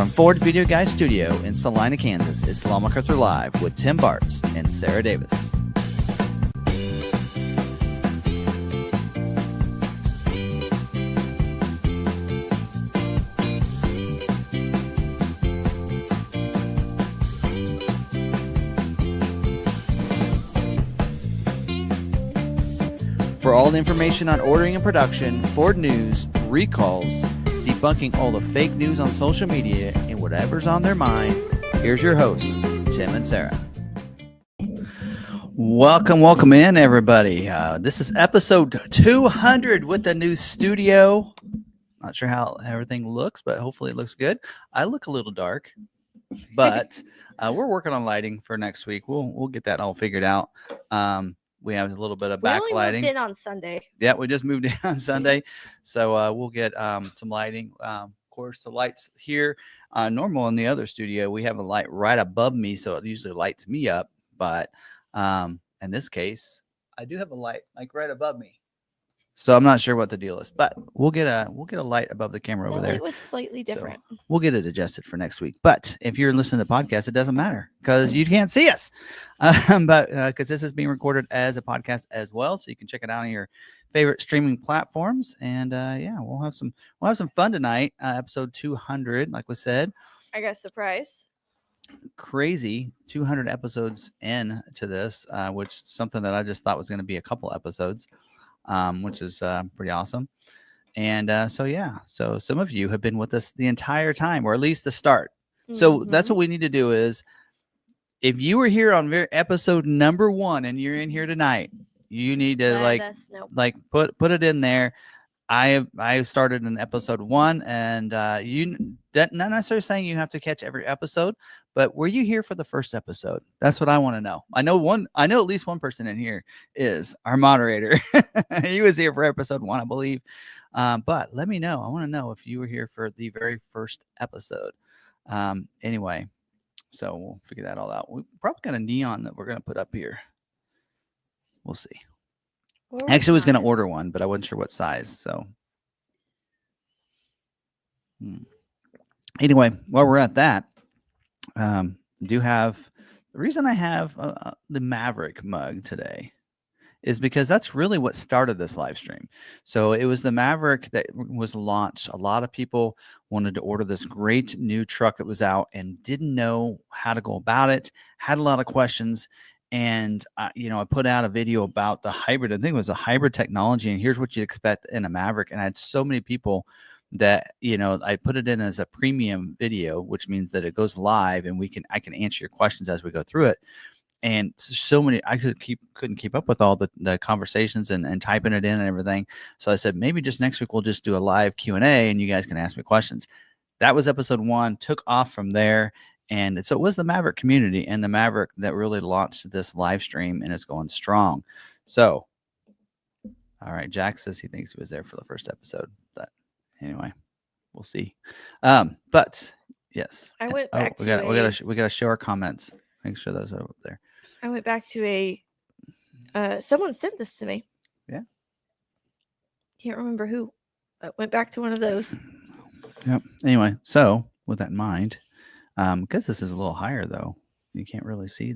From Ford Video Guy Studio in Salina, Kansas, it's McArthur Live with Tim Bartz and Sarah Davis. For all the information on ordering and production, Ford news, recalls, debunking all the fake news on social media, and whatever's on their mind, here's your hosts, Tim and Sarah. Welcome in, everybody. This is episode 200 with the new studio. Not sure how everything looks, but hopefully it looks good. I look a little dark, but we're working on lighting for next week. We'll get that all figured out. We have a little bit of backlighting. We only moved in on Sunday. Yeah, we just moved in on Sunday. So we'll get some lighting. Of course, the lights here, normal in the other studio, we have a light right above me, so it usually lights me up. But in this case, I do have a light like right above me. So I'm not sure what the deal is, but we'll get a light above the camera over there. It was slightly different. So we'll get it adjusted for next week. But if you're listening to the podcast, it doesn't matter because you can't see us. But because this is being recorded as a podcast as well, so you can check it out on your favorite streaming platforms. And yeah, we'll have some fun tonight. Episode 200, like we said. I got a surprise. Crazy 200 episodes in to this, which is something that I just thought was going to be a couple episodes. Which is pretty awesome. And so some of you have been with us the entire time, or at least the start. So that's what we need to do is, if you were here on episode number 1 and you're in here tonight, you need to put it in there. I started in episode 1, and not necessarily saying you have to catch every episode, but were you here for the first episode? That's what I want to know. I know at least one person in here is our moderator. He was here for episode 1, I believe. But let me know. I want to know if you were here for the very first episode. Anyway, so we'll figure that all out. We probably got a neon that we're going to put up here. We'll see. Actually, I was going to order one, but I wasn't sure what size. So anyway, while we're at that, do have the reason I have the Maverick mug today is because that's really what started this live stream. So it was the Maverick that was launched. A lot of people wanted to order this great new truck that was out and didn't know how to go about it, had a lot of questions. And, I put out a video about the hybrid. I think it was a hybrid technology. And here's what you expect in a Maverick. And I had so many people that, I put it in as a premium video, which means that it goes live and I can answer your questions as we go through it. And so many, I couldn't keep up with all the conversations and typing it in and everything. So I said, maybe just next week, we'll just do a live Q&A and you guys can ask me questions. That was episode 1, took off from there. And so it was the Maverick community and the Maverick that really launched this live stream, and it's going strong. So, all right, Jack says he thinks he was there for the first episode. But anyway, we'll see. But yes, I went back we gotta show our comments. Make sure those are up there. I went back to someone sent this to me. Yeah. Can't remember who. I went back to one of those. Yep. Anyway, so with that in mind. Because this is a little higher, though, you can't really see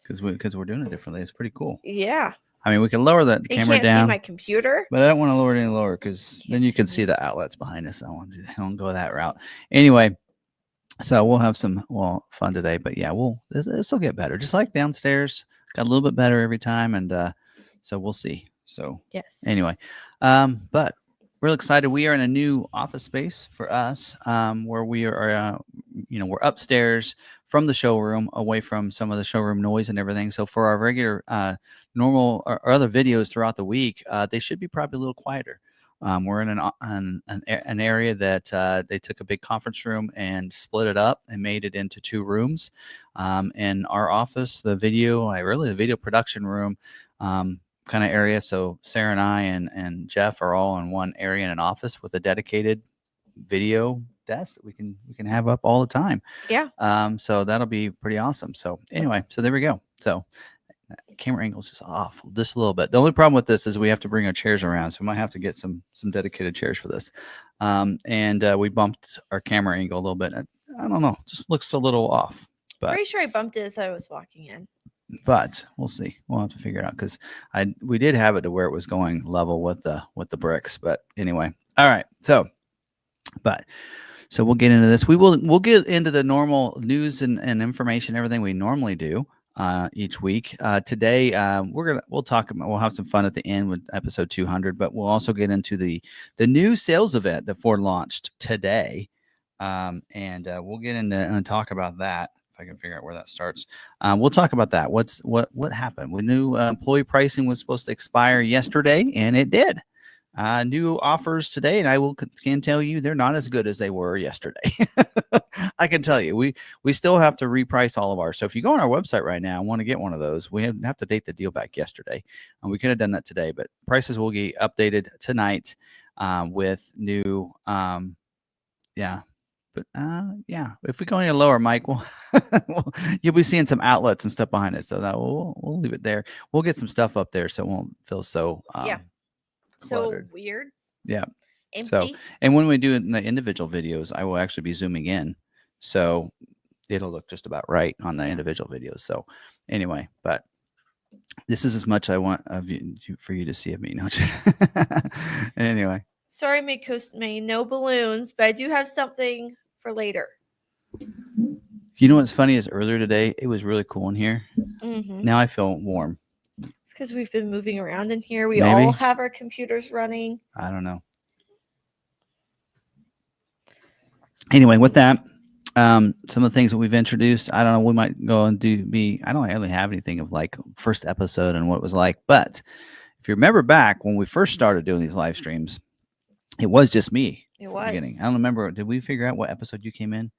because we're doing it differently. It's pretty cool. Yeah. I mean, we can lower the camera down. You can't see my computer. But I don't want to lower it any lower because then you can see the outlets behind us. I don't go that route. Anyway, so we'll have some fun today. But yeah, this will get better. Just like downstairs, got a little bit better every time, and so we'll see. So yes. Anyway, but. Real excited. We are in a new office space for us, where we are, we're upstairs from the showroom, away from some of the showroom noise and everything. So for our regular, normal or other videos throughout the week, they should be probably a little quieter. We're in an area that they took a big conference room and split it up and made it into 2 rooms. In our office, the video production room, kind of area. So Sarah and I and Jeff are all in one area in an office with a dedicated video desk that we can have up all the time. Yeah. So that'll be pretty awesome. So anyway, so there we go. So camera angle's just off just a little bit. The only problem with this is we have to bring our chairs around. So we might have to get some dedicated chairs for this. And we bumped our camera angle a little bit. I don't know, just looks a little off. But Pretty sure I bumped it as I was walking in. but we'll see. We'll have to figure it out because we did have it to where it was going level with the bricks. But anyway, all right. So we'll get into this. We'll get into the normal news and information, everything we normally do each week. Today we'll have some fun at the end with episode 200, but we'll also get into the new sales event that Ford launched today, and we'll get into and talk about that. If I can figure out where that starts, we'll talk about that. What happened? We knew employee pricing was supposed to expire yesterday, and it did. New offers today, and I can tell you they're not as good as they were yesterday. I can tell you, we still have to reprice all of ours. So if you go on our website right now and want to get one of those, we have to date the deal back yesterday. We could have done that today, but prices will get updated tonight with new, yeah. But if we go any lower, Mike, you'll be seeing some outlets and stuff behind it. So that we'll leave it there. We'll get some stuff up there so it won't feel so so cluttered. weird. Yeah. Empty. So, and when we do it in the individual videos, I will actually be zooming in, so it'll look just about right on the individual videos. So, anyway, but this is as much I want of you for you to see of me. No. Anyway. Sorry, may no balloons, but I do have something for later. You know what's funny is earlier today it was really cool in here. Mm-hmm. Now I feel warm. It's because we've been moving around in here. We Maybe. all have our computers running. I don't know. Anyway, with that, some of the things that we've introduced, I don't know, we might go and I don't really have anything of like first episode and what it was like, but if you remember back when we first started doing these live streams, it was just me. It was. The beginning. I don't remember. Did we figure out what episode you came in?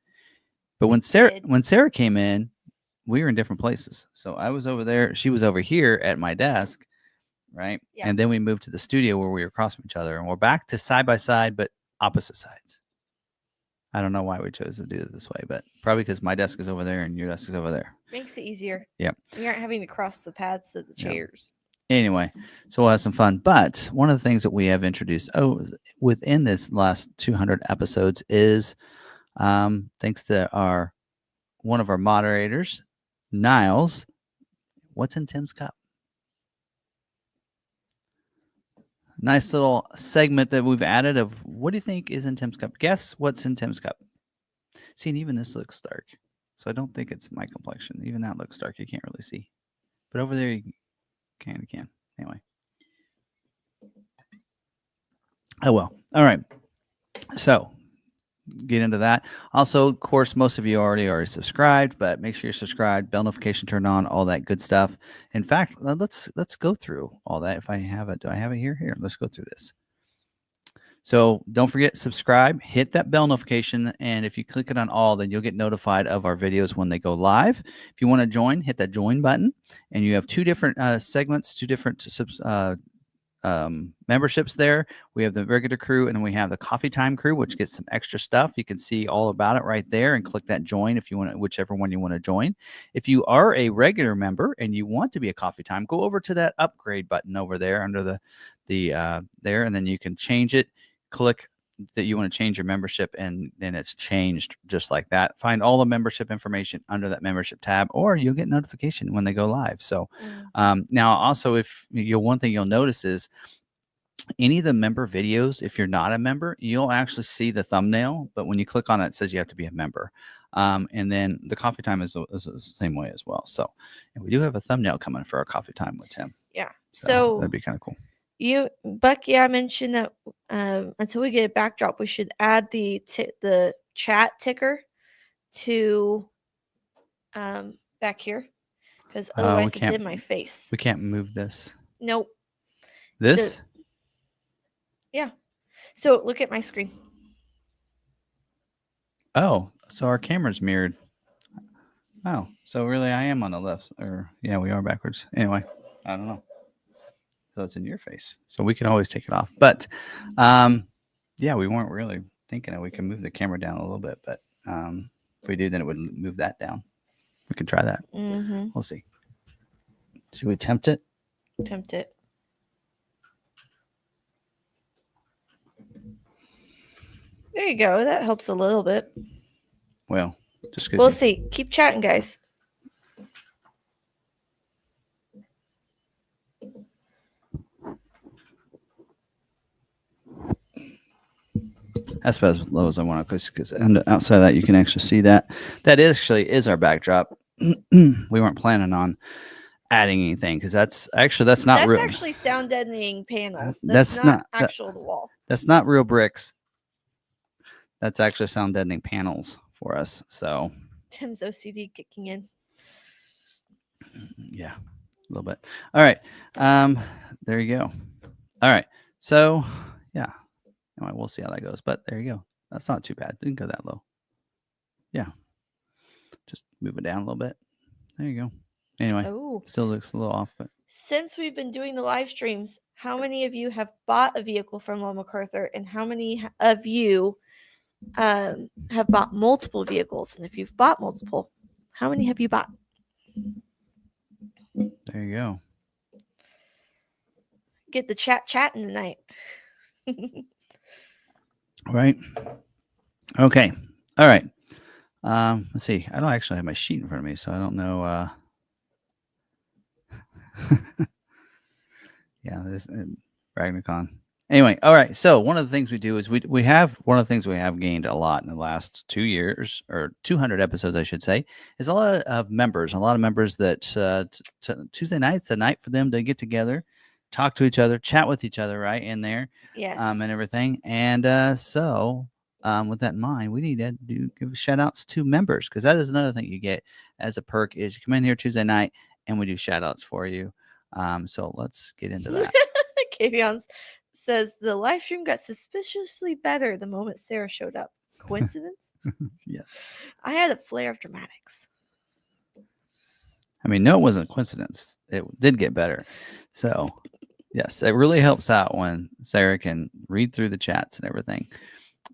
But when Sarah came in, we were in different places. So I was over there. She was over here at my desk, right? Yeah. And then we moved to the studio where we were across from each other, and we're back to side by side, but opposite sides. I don't know why we chose to do it this way, but probably because my desk is over there and your desk is over there. Makes it easier. Yeah. We aren't having to cross the paths of the chairs. Anyway, so we'll have some fun. But one of the things that we have introduced within this last 200 episodes is thanks to one of our moderators, Niles. What's in Tim's cup? Nice little segment that we've added of what do you think is in Tim's cup? Guess what's in Tim's cup. See, and even this looks dark. So I don't think it's my complexion. Even that looks dark. You can't really see. But over there, you can. Anyway. Oh, well. All right. So get into that. Also, of course, most of you already subscribed, but make sure you're subscribed, bell notification turned on, all that good stuff. In fact, let's go through all that. If I have it, do I have it here? Here, let's go through this. So don't forget, subscribe, hit that bell notification, and if you click it on all, then you'll get notified of our videos when they go live. If you want to join, hit that join button, and you have two different segments, two different memberships there. We have the regular crew, and then we have the coffee time crew, which gets some extra stuff. You can see all about it right there, and click that join if you want, whichever one you want to join. If you are a regular member and you want to be a coffee time, go over to that upgrade button over there under the there, and then you can change it. Click that you want to change your membership, and then it's changed just like that. Find all the membership information under that membership tab, or you'll get notification when they go live. So now also, one thing you'll notice is any of the member videos, if you're not a member, you'll actually see the thumbnail, but when you click on it, it says you have to be a member. And then the coffee time is the same way as well. So, and we do have a thumbnail coming for our coffee time with Tim. Yeah. So that'd be kind of cool. Bucky, I mentioned that until we get a backdrop, we should add the chat ticker to back here, because otherwise it's in my face. We can't move this. Nope. This? Yeah. So look at my screen. Oh, so our camera's mirrored. Oh, so really I am on the left, or yeah, we are backwards. Anyway, I don't know. So it's in your face. So we can always take it off. But yeah, we weren't really thinking that we can move the camera down a little bit. But if we do, then it would move that down. We could try that. Mm-hmm. We'll see. Should we tempt it? Tempt it. There you go. That helps a little bit. Well, just because We'll see. Keep chatting, guys. that's about as low as I want to, because outside of that, you can actually see that. That is our backdrop. We weren't planning on adding anything because that's not That's real. actually sound deadening panels. That's not not actual the wall. that's not real bricks. That's actually sound deadening panels for us. So Tim's OCD kicking in. yeah, a little bit. All right. There you go. All right. So yeah, anyway, we'll see how that goes. But there you go. That's not too bad. Didn't go that low. Yeah. Just move it down a little bit. There you go. Anyway, Oh, still looks a little off, but since we've been doing the live streams, how many of you have bought a vehicle from McArthur, and how many of you have bought multiple vehicles? And if you've bought multiple, how many have you bought? there you go. Get the chatting tonight. Right. Okay. All right. Let's see. I don't actually have my sheet in front of me, so I don't know. Yeah, this Ragnacon. Anyway, all right. So one of the things we do is we have one of the things we have gained a lot in the last 2 years, or 200 episodes, I should say, is a lot of members. A lot of members that Tuesday night's the night for them to get together, talk to each other, chat with each other, right in there, Yes. and everything. And so with that in mind, we need to give shout outs to members, because that is another thing you get as a perk is you come in here Tuesday night and we do shout outs for you. So let's get into that. Kavion says the live stream got suspiciously better the moment Sarah showed up. Coincidence? Yes. I had a flare of dramatics. I mean, no, it wasn't a coincidence. It did get better. So, yes, it really helps out when Sarah can read through the chats and everything.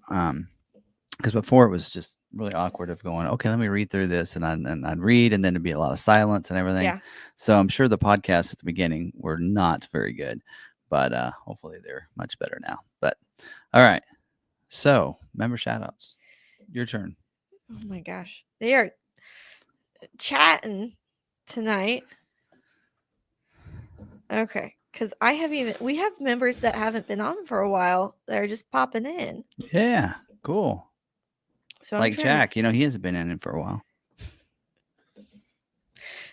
Because before it was just really awkward of going, okay, let me read through this, and I'd read, and then it'd be a lot of silence and everything. Yeah. So I'm sure the podcasts at the beginning were not very good, but hopefully they're much better now. But all right, so member shoutouts, your turn. Oh my gosh, they are chatting tonight. Okay, because we have members that haven't been on for a while that are just popping in. Yeah, cool. So like Jack, he hasn't been in it for a while.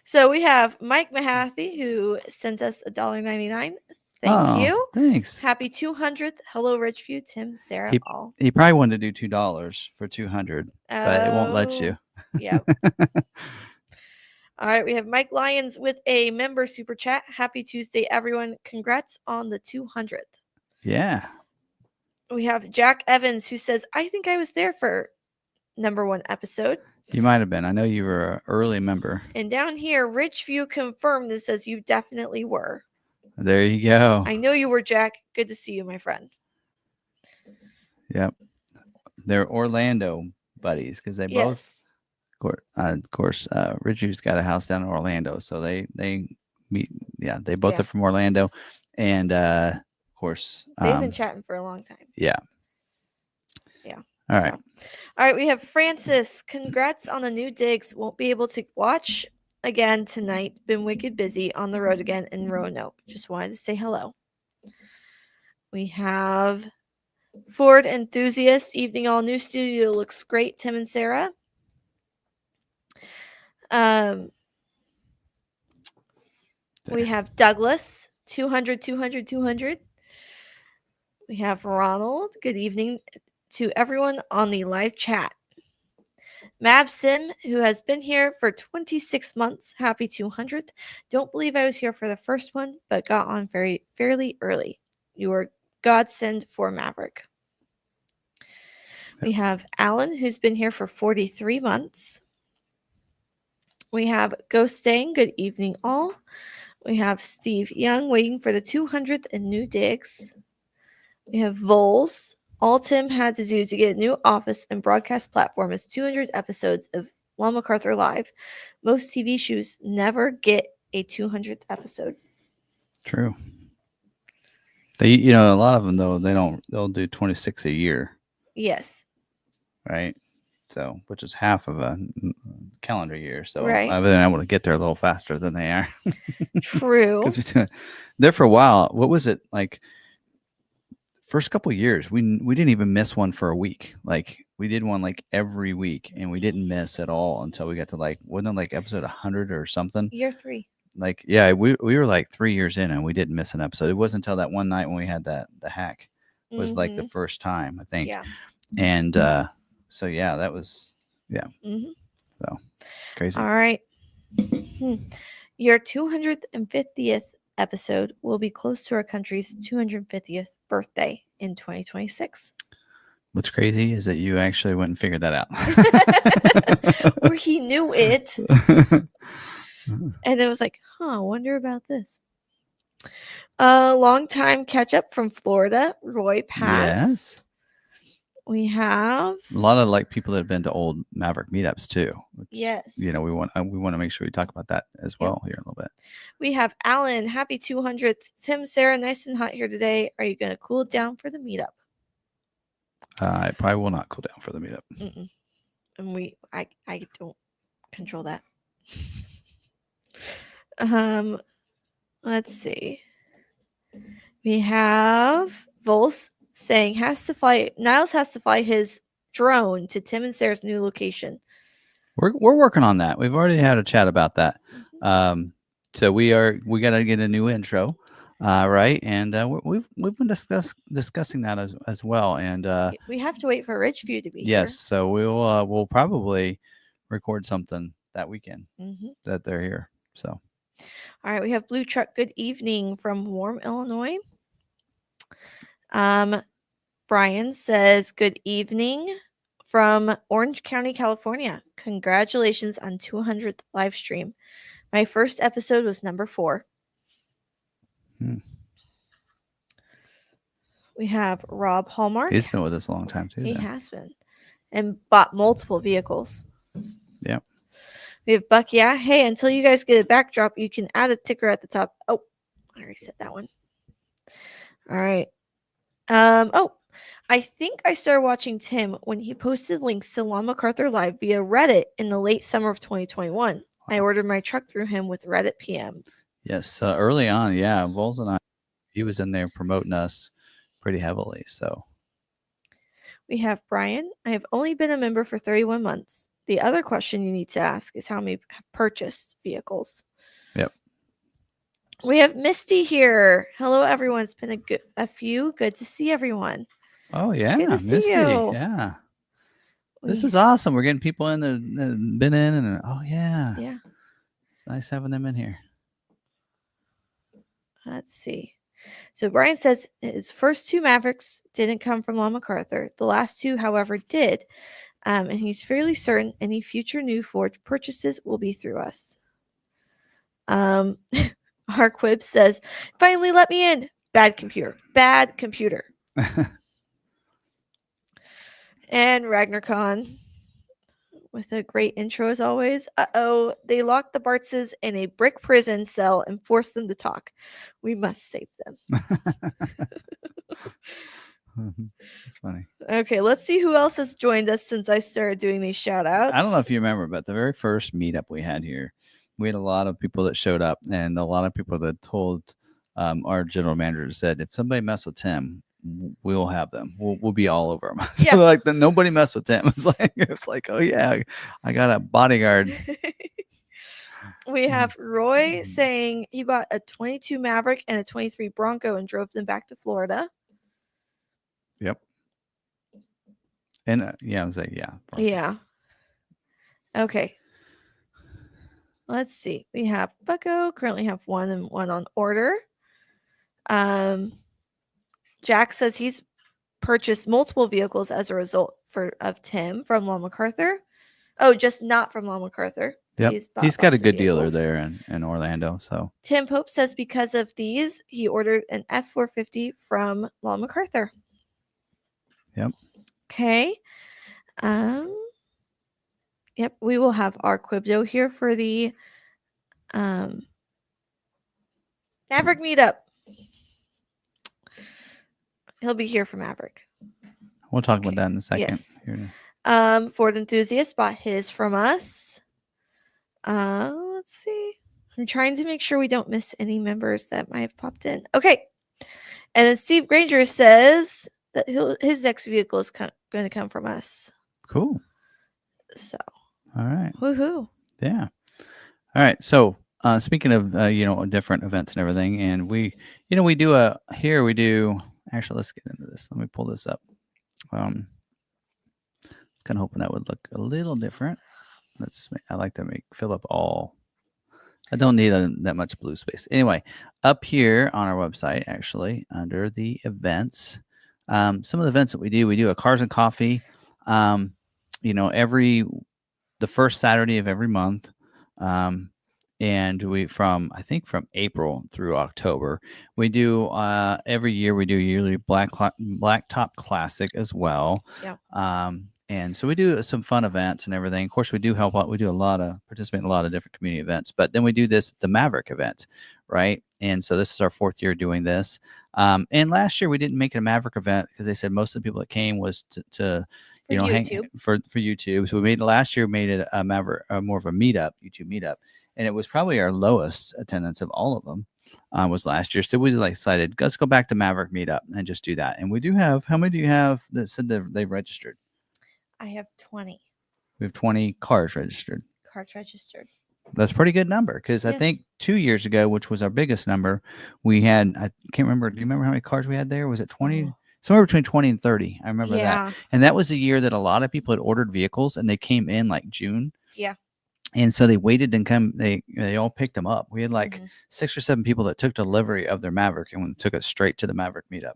So we have Mike Mahaffey, who sent us $1.99. Thank you. Thanks. Happy 200th. Hello, Richview, Tim, Sarah, all. He probably wanted to do $2 for 200, but it won't let you. Yep. All right, we have Mike Lyons with a member super chat. Happy Tuesday, everyone. Congrats on the 200th. Yeah. We have Jack Evans, who says, I think I was there for #1 episode. You might have been. I know you were an early member. And down here, Richview confirmed this says you definitely were. There you go. I know you were, Jack. Good to see you, my friend. Yep. They're Orlando buddies because they both, of course, Richard's got a house down in Orlando. So they meet. Yeah, they both are from Orlando. And of course, they've been chatting for a long time. Yeah. Yeah. All right. All right. We have Francis. Congrats on the new digs. Won't be able to watch again tonight. Been wicked busy on the road again in Roanoke. Just wanted to say hello. We have Ford Enthusiast. Evening all. New studio looks great. Tim and Sarah. We have Douglas. 200, 200, 200. We have Ronald. Good evening to everyone on the live chat. Mab Sim, who has been here for 26 months. Happy 200th. Don't believe I was here for the first one, but got on fairly early. You are godsend for Maverick. We have Alan, who's been here for 43 months. We have Ghost Staying. Good evening, all. We have Steve Young waiting for the 200th and new digs. We have Voles. All Tim had to do to get a new office and broadcast platform is 200 episodes of McArthur Live. Most TV shows never get a 200th episode. True. They, a lot of them though, they'll do 26 a year. Yes. Right. So, which is half of a calendar year. So Right. I've been able to get there a little faster than they are. True. Because we've been there for a while. What was it like? First couple of years, we didn't even miss one for a week. Like we did one like every week, and we didn't miss at all until we got to like wasn't it like episode 100 or something? Year 3. Like yeah, we were like 3 years in, and we didn't miss an episode. It wasn't until that one night when we had the hack was like the first time I think, Yeah. and so yeah, that was so crazy. All right. Your 250th episode will be close to our country's 250th birthday in 2026. What's crazy is that you actually went and figured that out. Or he knew it. And it was like, I wonder about this. Long time catch up from Florida, Roy Pass. Yes. We have a lot of like people that have been to old Maverick meetups too. Which, yes. we want to make sure we talk about that as well here in a little bit. We have Alan, happy 200th. Tim, Sarah, nice and hot here today. Are you going to cool it down for the meetup? I probably will not cool down for the meetup. And I don't control that. Let's see. We have Vols saying Niles has to fly his drone to Tim and Sarah's new location. We're working on that. We've already had a chat about that. So we got to get a new intro, right? And we've been discussing that as well. And we have to wait for Ridgeview to be here. Yes, so we'll probably record something that weekend that they're here. So. All right, we have Blue Truck. Good evening from Warm, Illinois. Brian says, good evening from Orange County, California. Congratulations on 200th live stream. My first episode was number 4. We have Rob Hallmark. He's been with us a long time too. He has been. And bought multiple vehicles. Yep. We have Buck. Yeah. Hey, until you guys get a backdrop, you can add a ticker at the top. Oh, I already said that one. All right. I think I started watching Tim when he posted links to Lon McArthur Live via Reddit in the late summer of 2021. I ordered my truck through him with Reddit PMs. Yes, early on, yeah, Vols and he was in there promoting us pretty heavily. So we have Brian. I have only been a member for 31 months. The other question you need to ask is how many have purchased vehicles. Yep. We have Misty here. Hello, everyone. It's been a few. Good to see everyone. Oh yeah, Misty. Yeah. This is awesome. We're getting people in that been in, and yeah. It's nice having them in here. Let's see. So Brian says his first 2 Mavericks didn't come from Lon McArthur. The last 2, however, did. And he's fairly certain any future new Ford purchases will be through us. Our Quib says, finally let me in. Bad computer. And RagnarCon with a great intro as always. They locked the Bartses in a brick prison cell and forced them to talk. We must save them. That's funny. Okay, let's see who else has joined us since I started doing these shout outs. I don't know if you remember, but the very first meetup we had here, we had a lot of people that showed up and a lot of people that told our general manager said, if somebody mess with Tim, we'll have them. We'll be all over them. So like nobody mess with Tim. It's like, oh yeah, I got a bodyguard. We have Roy saying he bought a 22 Maverick and a 23 Bronco and drove them back to Florida. Yep. And I was like, yeah. Bronco. Yeah. Okay. Let's see. We have Bucko. Currently have 1 and 1 on order. Jack says he's purchased multiple vehicles as a result of Tim from Lon McArthur. Oh, just not from Lon McArthur. Yep. He's got a good dealer there in Orlando. So Tim Pope says because of these, he ordered an F450 from Lon McArthur. Yep. Okay. Yep. We will have our Quibdo here for the Maverick meetup. He'll be here for Maverick. We'll talk about that in a second. Yes. Ford Enthusiast bought his from us. Let's see. I'm trying to make sure we don't miss any members that might have popped in. Okay. And then Steve Granger says that his next vehicle is going to come from us. Cool. So, all right. Woohoo. Yeah. All right. So, speaking of, different events and everything, and we do actually, let's get into this. Let me pull this up. I was kind of hoping that would look a little different. I like to fill up all. I don't need that much blue space. Anyway, up here on our website, actually, under the events, some of the events that we do a Cars and Coffee, the first Saturday of every month. And from April through October, we do every year we do yearly Blacktop Classic as well. Yeah. And so we do some fun events and everything. Of course, we do help out. We do participate in a lot of different community events. But then we do the Maverick event, right? And so this is our 4th year doing this. And last year we didn't make it a Maverick event because they said most of the people that came was to YouTube. for YouTube. So we last year made it a Maverick, more of a YouTube meetup, and it was probably our lowest attendance of all of them. Was last year. So we decided let's go back to Maverick meetup and just do that. And we do have, how many do you have that said they've registered? I have 20. We have 20 cars registered. That's a pretty good number because I think 2 years ago, which was our biggest number, we had, I can't remember. Do you remember how many cars we had there? Was it 20? Oh. Somewhere between 20 and 30. I remember Yeah. that. And that was the year that a lot of people had ordered vehicles and they came in like June. Yeah. And so they waited and they all picked them up. We had like 6 or 7 people that took delivery of their Maverick and took it straight to the Maverick meetup,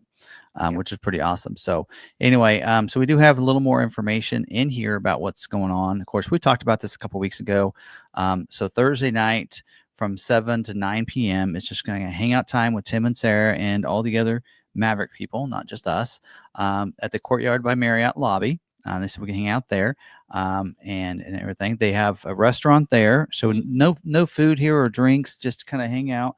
which is pretty awesome. So anyway, so we do have a little more information in here about what's going on. Of course, we talked about this a couple weeks ago. So Thursday night from 7 to 9 p.m. It's just going to hangout time with Tim and Sarah and all the other Maverick people, not just us, at the Courtyard by Marriott lobby. They said we can hang out there, and everything. They have a restaurant there, so no food here or drinks, just to kind of hang out.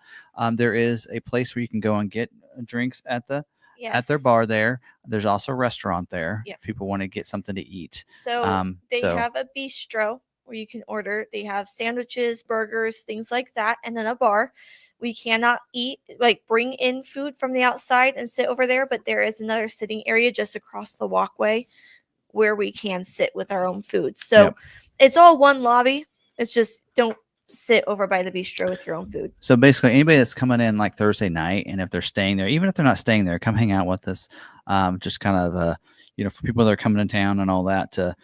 There is a place where you can go and get drinks at their bar there. There's also a restaurant there if people want to get something to eat. So they have a bistro where you can order. They have sandwiches, burgers, things like that, and then a bar. We cannot bring in food from the outside and sit over there, but there is another sitting area just across the walkway where we can sit with our own food. So it's all one lobby. It's just don't sit over by the bistro with your own food. So basically anybody that's coming in like Thursday night, and if they're staying there, even if they're not staying there, come hang out with us. Just kind of, for people that are coming in town and all that, to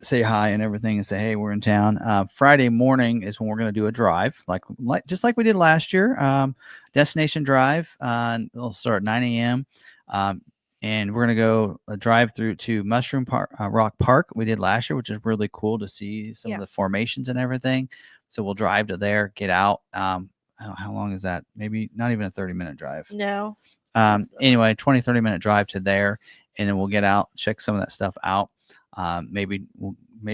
say hi and everything and say, hey, we're in town. Friday morning is when we're going to do a drive, just like we did last year. Destination drive. It'll start at 9 a.m. And we're going to go drive through to Mushroom Rock Park. We did last year, which is really cool to see some of the formations and everything. So we'll drive to there, get out. How long is that? Maybe not even a 30-minute drive. No. Anyway, 20, 30-minute drive to there. And then we'll get out, check some of that stuff out. Maybe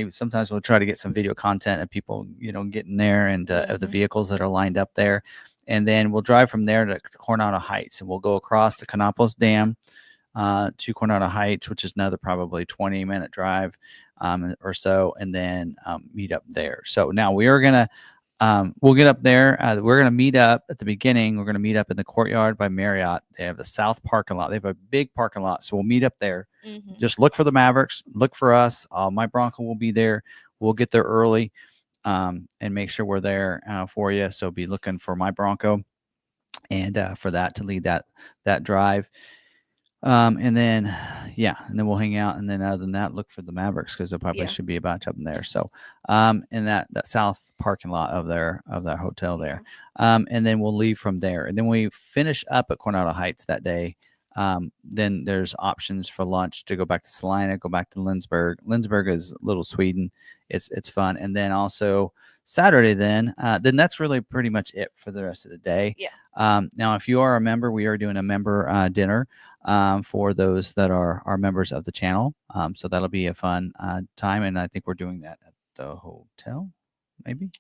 sometimes we'll try to get some video content of people, getting there and of the vehicles that are lined up there. And then we'll drive from there to Coronado Heights, and we'll go across the Canopolis Dam to Coronado Heights, which is another probably 20-minute drive or so, and then meet up there. So now we are going to, we'll get up there. We're going to meet up at the beginning. We're going to meet up in the Courtyard by Marriott. They have the South parking lot. They have a big parking lot. So we'll meet up there. Just look for the Mavericks. Look for us. My Bronco will be there. We'll get there early and make sure we're there for you. So be looking for my Bronco and for that to lead that drive. And then we'll hang out. And then other than that, look for the Mavericks, because there probably should be a bunch of them there. So, in that south parking lot of that hotel there. And then we'll leave from there. And then we finish up at Coronado Heights that day. Then there's options for lunch to go back to Salina, go back to Lindsberg. Lindsberg is Little Sweden. It's fun. And then also Saturday, then that's really pretty much it for the rest of the day. Now, if you are a member, we are doing a member dinner for those that are members of the channel. So that'll be a fun time. And I think we're doing that at the hotel, maybe.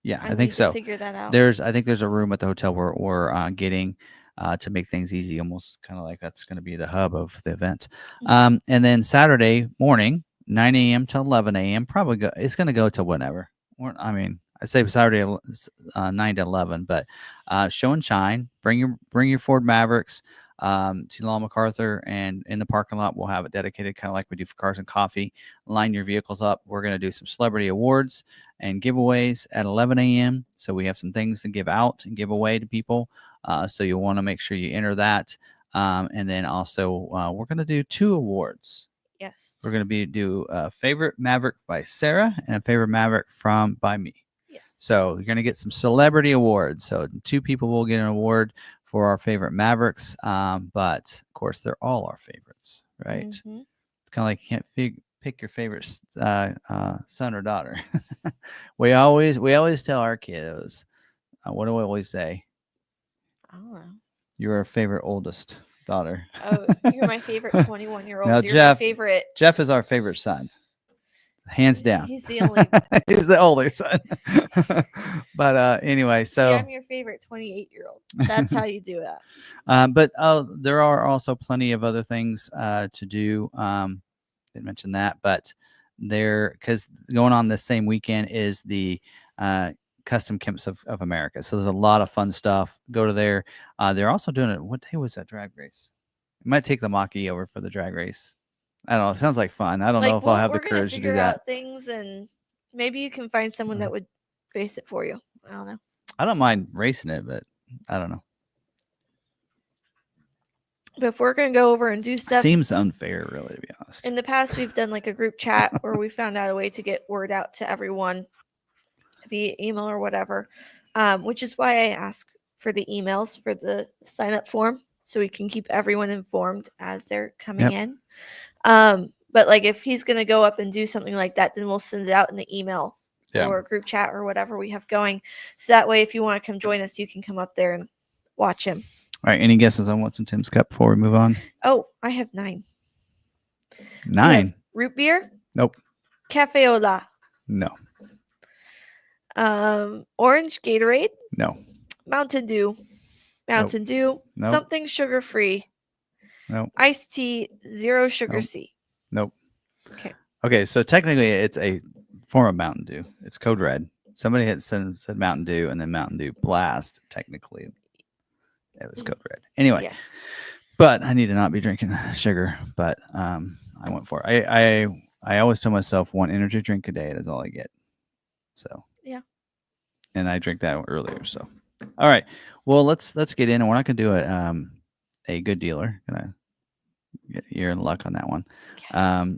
Yeah, I think so. Figure that out. I think there's a room at the hotel where we're getting to make things easy, almost kind of like that's going to be the hub of the event. And then Saturday morning, 9 a.m. to 11 a.m. Probably it's going to go to whenever. I mean, I say Saturday 9 to 11, but show and shine. Bring your Ford Mavericks to Law McArthur, and in the parking lot we'll have it dedicated, kind of like we do for Cars and Coffee. Line your vehicles up. We're going to do some celebrity awards and giveaways at 11 a.m. So we have some things to give out and give away to people. So you'll want to make sure you enter that. And then also we're going to do 2 awards. Yes. We're going to do a favorite Maverick by Sarah and a favorite Maverick by me. Yes. So you're going to get some celebrity awards. So 2 people will get an award for our favorite Mavericks. But of course, they're all our favorites, right? Mm-hmm. It's kind of like you can't pick your favorite son or daughter. we always tell our kiddos, what do we always say? I don't know. You're our favorite oldest daughter. Oh, you're my favorite 21-year-old. Now, You're my favorite. Jeff is our favorite son, hands down. He's the only. He's the older son. But anyway, so See, I'm your favorite 28-year-old. That's how you do that. But there are also plenty of other things to do. Didn't mention that, but because going on this same weekend is the Custom Camps of America. So there's a lot of fun stuff. Go to there. They're also doing it. What day was that drag race? You might take the mach-e over for the drag race. I don't know. It sounds like fun. I don't know if I'll have the courage to do that. Out things, and maybe you can find someone that would race it for you. I don't know. I don't mind racing it, but I don't know. But if we're going to go over and do stuff. Seems unfair, really, to be honest. In the past, we've done like a group chat where we found out a way to get word out to everyone via email or whatever, which is why I ask for the emails for the sign-up form so we can keep everyone informed as they're coming in. But like if he's going to go up and do something like that, then we'll send it out in the email or group chat or whatever we have going. So that way, if you want to come join us, you can come up there and watch him. All right. Any guesses on what's in Tim's cup before we move on? Oh, I have 9. 9? Root beer? Nope. Cafe au lait? No. Orange Gatorade? No. Mountain Dew? Mountain Dew? Nope. Something sugar-free? Nope. Iced tea, 0 sugar C? Nope. Okay, so technically it's a form of Mountain Dew. It's Code Red. Somebody had said Mountain Dew and then Mountain Dew Blast. Technically, it was Code Red. Anyway, but I need to not be drinking sugar. But I went for it. I always tell myself 1 energy drink a day. That's all I get. So yeah. And I drank that earlier. So all right. Well, let's get in, and we're not gonna do a good dealer. Gonna get you're in luck on that one.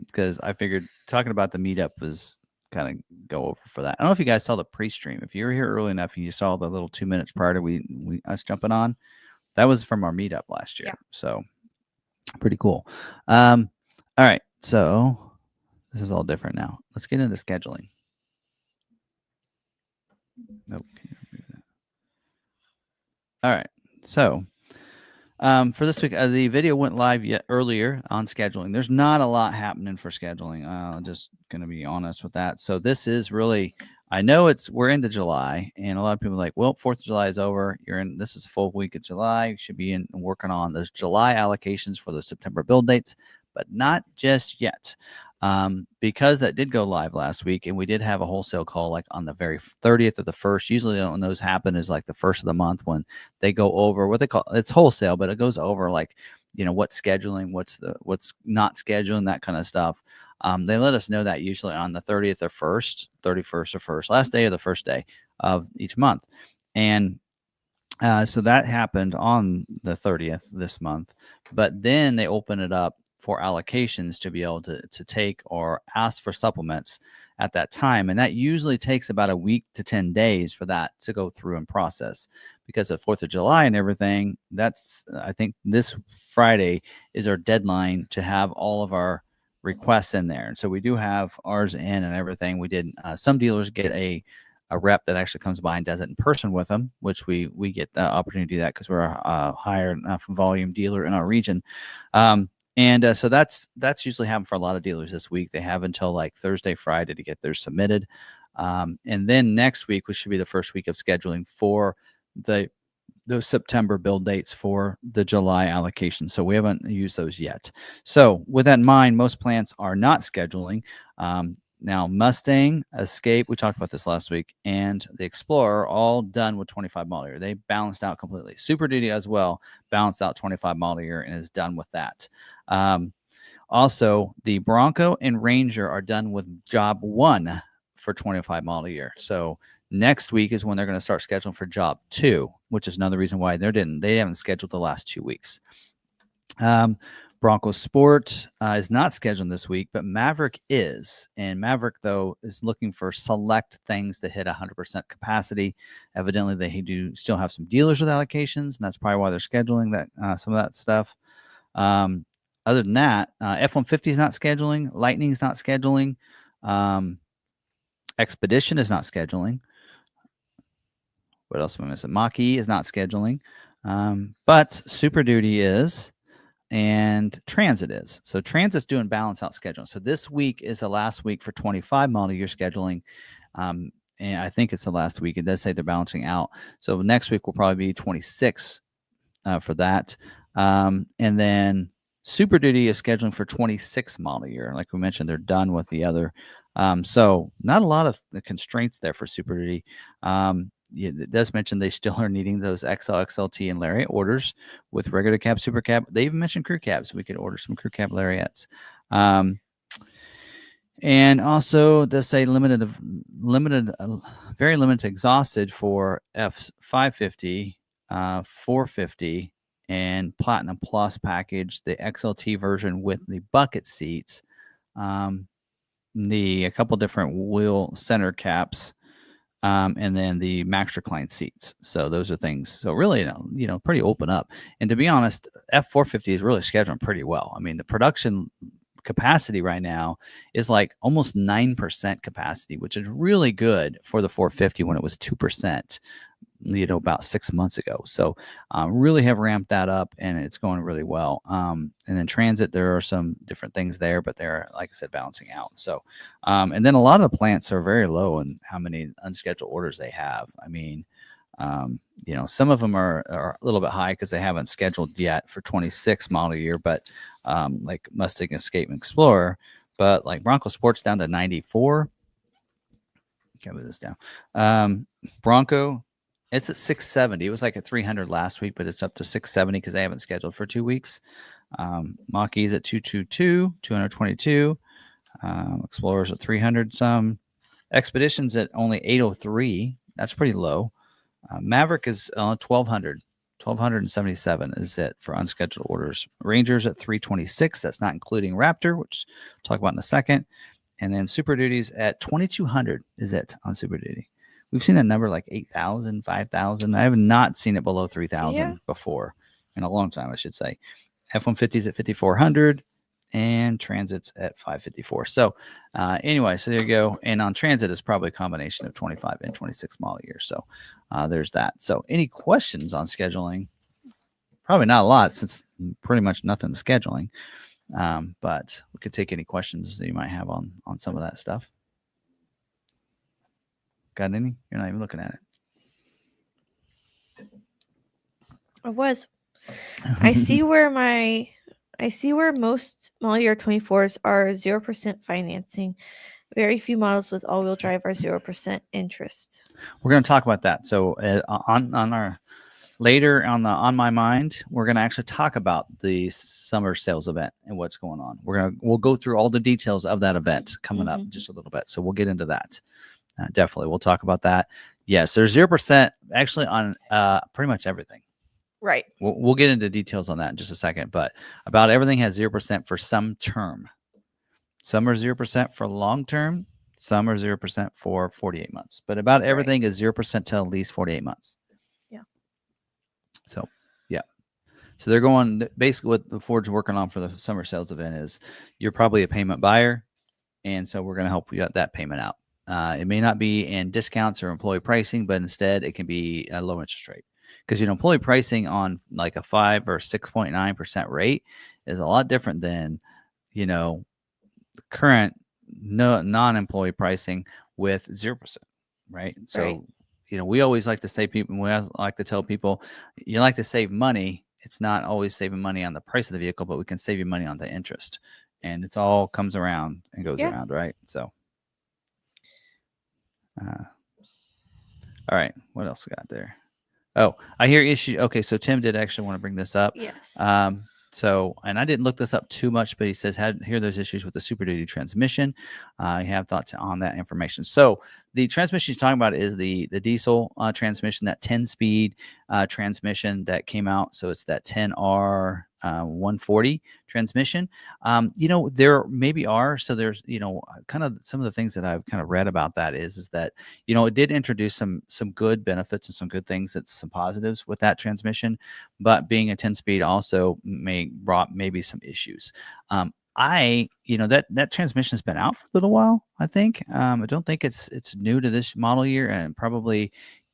Because I figured talking about the meetup was kind of go over for that. I don't know if you guys saw the pre-stream. If you were here early enough and you saw the little 2 minutes prior to us jumping on, that was from our meetup last year. So pretty cool. All right. So this is all different now. Let's get into scheduling. Nope. All right. So for this week, the video went live earlier on scheduling. There's not a lot happening for scheduling. Just going to be honest with that. So this is really, I know we're into July, and a lot of people are like, well, 4th of July is over. This is a full week of July. You should be working on those July allocations for the September build dates, but not just yet. Because that did go live last week, and we did have a wholesale call like on the very 30th of the 1st. Usually when those happen is like the 1st of the month when they go over what they call, it's wholesale, but it goes over like, what's scheduling, what's not scheduling, that kind of stuff. They let us know that usually on the 30th or 1st, 31st or 1st, last day of the first day of each month. And so that happened on the 30th this month, but then they open it up for allocations to be able to take or ask for supplements at that time. And that usually takes about a week to 10 days for that to go through and process, because of 4th of July and everything. I think this Friday is our deadline to have all of our requests in there. And so we do have ours in and everything. We did, some dealers get a rep that actually comes by and does it in person with them, which we get the opportunity to do that because we're a higher enough volume dealer in our region. And so that's usually happened for a lot of dealers this week. They have until like Thursday, Friday to get theirs submitted. And then next week, which should be the first week of scheduling for the those September build dates for the July allocation. So we haven't used those yet. So with that in mind, most plants are not scheduling. Now, Mustang, Escape, we talked about this last week, and the Explorer all done with 25 model year. They balanced out completely. Super Duty as well balanced out 25 model year and is done with that. Also, the Bronco and Ranger are done with job 1 for 25 model year. So next week is when they're going to start scheduling for job 2, which is another reason why they haven't scheduled the last 2 weeks. Bronco Sport is not scheduled this week, but Maverick is. And Maverick, though, is looking for select things to hit 100% capacity. Evidently, they do still have some dealers with allocations, and that's probably why they're scheduling that some of that stuff. Other than that, F-150 is not scheduling. Lightning is not scheduling. Expedition is not scheduling. What else am I missing? Mach-e is not scheduling. But Super Duty is. And Transit is. So Transit's doing balance out scheduling. So this week is the last week for 25 model year scheduling. And I think it's the last week. It does say they're balancing out. So next week will probably be 26 for that. And then Super Duty is scheduling for 26 model year. Like we mentioned, they're done with the other. So not a lot of the constraints there for Super Duty. It does mention they still are needing those XL, XLT, and Lariat orders with regular cab, super cab. They even mentioned crew cabs. We could order some crew cab Lariats. And also does say very limited exhausted for F550, 450, and Platinum Plus package, the XLT version with the bucket seats, a couple different wheel center caps, and then the max recline seats. So those are things. So really, pretty open up. And to be honest, F450 is really scheduling pretty well. I mean, the production capacity right now is like almost 9% capacity, which is really good for the 450 when it was 2%. About 6 months ago. So really have ramped that up, and it's going really well. And then Transit, there are some different things there, but they're, like I said, balancing out. So, and then a lot of the plants are very low in how many unscheduled orders they have. I mean, some of them are a little bit high because they haven't scheduled yet for 26 model year, but like Mustang, Escape, and Explorer, but like Bronco Sport's down to 94. Okay, move this down. Bronco, it's at 670. It was like at 300 last week, but it's up to 670 because they haven't scheduled for 2 weeks. Mach-e's at 222. Explorer's at 300 some. Expedition's at only 803. That's pretty low. Maverick is 1200. 1277 is it for unscheduled orders. Ranger's at 326. That's not including Raptor, which we'll talk about in a second. And then Super Duty's at 2200 is it on Super Duty. We've seen a number like 8,000, 5,000. I have not seen it below 3,000 before in a long time, I should say. F-150's at 5,400 and Transit's at 554. So anyway, so there you go. And on Transit, it's probably a combination of 25 and 26 model years. So there's that. So any questions on scheduling? Probably not a lot since pretty much nothing's scheduling. But we could take any questions that you might have on some of that stuff. Got any? You're not even looking at it. I was. I see where most model year 24s are 0% financing. Very few models with all-wheel drive are 0% interest. We're going to talk about that. So on our later on my mind, we're going to actually talk about the summer sales event and what's going on. We'll go through all the details of that event coming up just a little bit. So we'll get into that. Definitely. We'll talk about that. Yes, there's 0% actually on pretty much everything. Right. We'll get into details on that in just a second, but about everything has 0% for some term. Some are 0% for long term. Some are 0% for 48 months. But about everything is 0% till at least 48 months. Yeah. So, yeah. So they're going basically what the Ford's working on for the summer sales event is you're probably a payment buyer, and so we're going to help you get that payment out. It may not be in discounts or employee pricing, but instead it can be a low interest rate. Because employee pricing on like a 5 or 6.9% rate is a lot different than the current non-employee pricing with 0%, right? So we always like to say people, we always like to tell people, you like to save money. It's not always saving money on the price of the vehicle, but we can save you money on the interest, and it's all comes around and goes Yeah. around, right? So, all right, what else we got there? Oh, I hear issue. Okay, so Tim did actually want to bring this up. Yes. So, and I didn't look this up too much, but he says hear those issues with the Super Duty transmission. I have thoughts on that information. So the transmission he's talking about is the diesel transmission, that 10-speed transmission that came out. So it's that 10R 140 transmission. There maybe are. So there's, kind of some of the things that I've kind of read about that is that, it did introduce some good benefits and some good things, that's some positives with that transmission, but being a 10-speed also brought maybe some issues. That transmission has been out for a little while, I think. I don't think it's new to this model year, and probably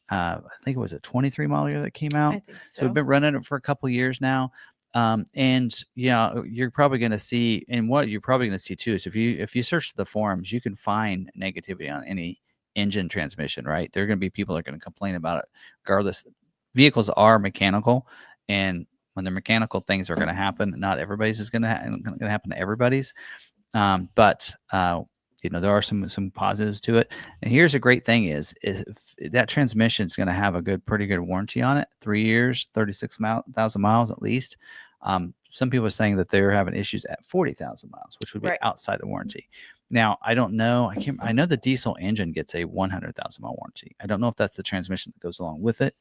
I think it was a 23 model year that came out. I think So we've been running it for a couple years now. And you're probably going to see, and what you're probably going to see too is if you search the forums, you can find negativity on any engine transmission, right? There are going to be people that are going to complain about it regardless. Vehicles are mechanical, and when they're mechanical, things are going to happen. Not everybody's is going to happen to everybody's. But there are some positives to it. And here's a great thing is if that transmission is going to have a pretty good warranty on it, 3 years, 36,000 miles at least. Some people are saying that they're having issues at 40,000 miles, which would be outside the warranty. Now, I don't know. I know the diesel engine gets a 100,000 mile warranty. I don't know if that's the transmission that goes along with it.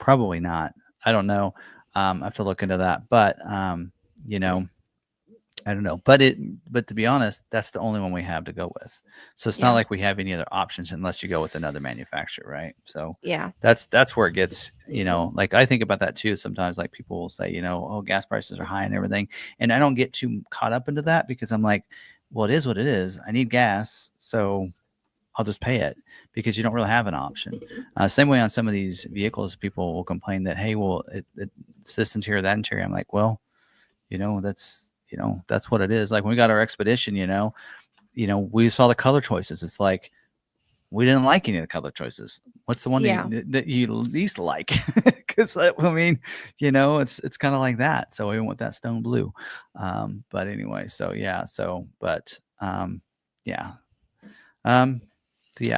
Probably not. I don't know. I have to look into that. But I don't know, but to be honest, that's the only one we have to go with. So it's not like we have any other options unless you go with another manufacturer, right? So yeah, that's where it gets, like I think about that too. Sometimes like people will say, oh, gas prices are high and everything. And I don't get too caught up into that because I'm like, well, it is what it is. I need gas. So I'll just pay it because you don't really have an option. Same way on some of these vehicles, people will complain that, hey, well, it's this interior, that interior. I'm like, well, that's what it is. Like when we got our Expedition, we saw the color choices. It's like, we didn't like any of the color choices. What's the one that you least like? Because it's kind of like that. So we went with that stone blue. But anyway, so yeah. So, but yeah. I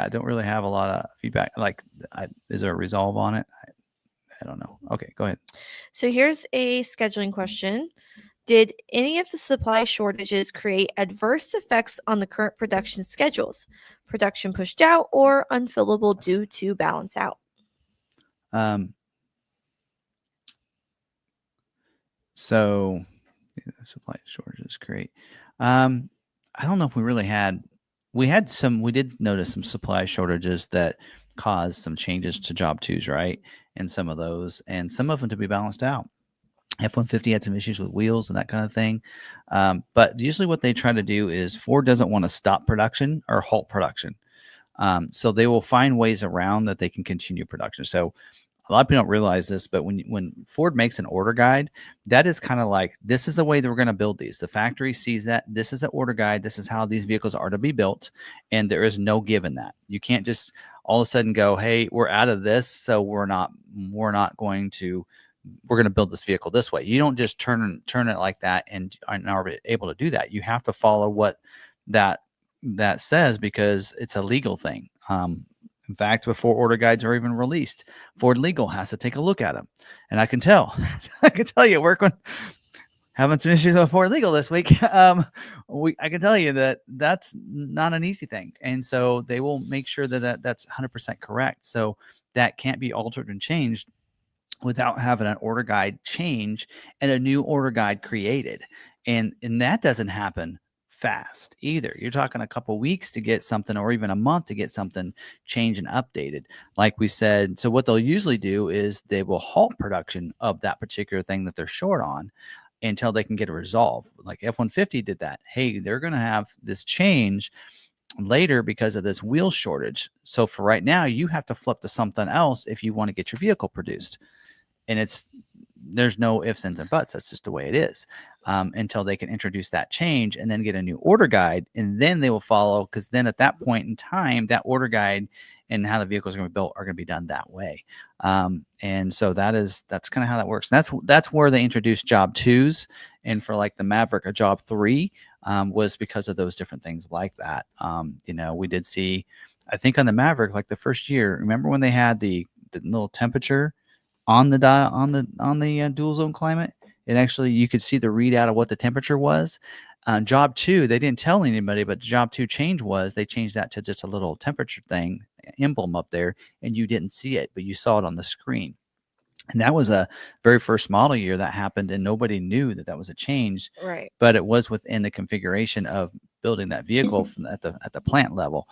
don't really have a lot of feedback. Like, is there a resolve on it? I don't know. Okay, go ahead. So here's a scheduling question. Did any of the supply shortages create adverse effects on the current production schedules? Production pushed out or unfillable due to balance out? So supply shortages create. I don't know if we really had. We did notice some supply shortages that caused some changes to job twos, right? And some of those, and some of them to be balanced out. F-150 had some issues with wheels and that kind of thing. But usually what they try to do is Ford doesn't want to stop production or halt production. So they will find ways around that they can continue production. So a lot of people don't realize this, but when Ford makes an order guide, that is kind of like, this is the way that we're going to build these. The factory sees that. This is the order guide. This is how these vehicles are to be built. And there is no give in that. You can't just all of a sudden go, hey, we're out of this, so we're going to build this vehicle this way. You don't just turn it like that and are able to do that. You have to follow what that says because it's a legal thing. In fact, before order guides are even released, Ford Legal has to take a look at them. And I can tell you, having some issues with Ford Legal this week. I can tell you that that's not an easy thing. And so they will make sure that's 100% correct. So that can't be altered and changed without having an order guide change and a new order guide created. And that doesn't happen fast either. You're talking a couple weeks to get something, or even a month to get something changed and updated. Like we said, so what they'll usually do is they will halt production of that particular thing that they're short on until they can get a resolve. Like F-150 did that. Hey, they're going to have this change later because of this wheel shortage. So for right now, you have to flip to something else if you want to get your vehicle produced. And there's no ifs, ands, and buts. That's just the way it is, until they can introduce that change and then get a new order guide, and then they will follow. Because then at that point in time, that order guide and how the vehicles are going to be built are going to be done that way. And so that's kind of how that works. And that's where they introduced job 2s, and for like the Maverick, a job 3 was because of those different things like that. We did see, I think on the Maverick, like the first year, remember when they had the little temperature on the dial on the dual zone climate? It actually, you could see the readout of what the temperature was. Job 2, they didn't tell anybody, but job 2 change was they changed that to just a little temperature thing emblem up there, and you didn't see it, but you saw it on the screen. And that was a very first model year that happened, and nobody knew that was a change. Right. But it was within the configuration of building that vehicle from at the plant level,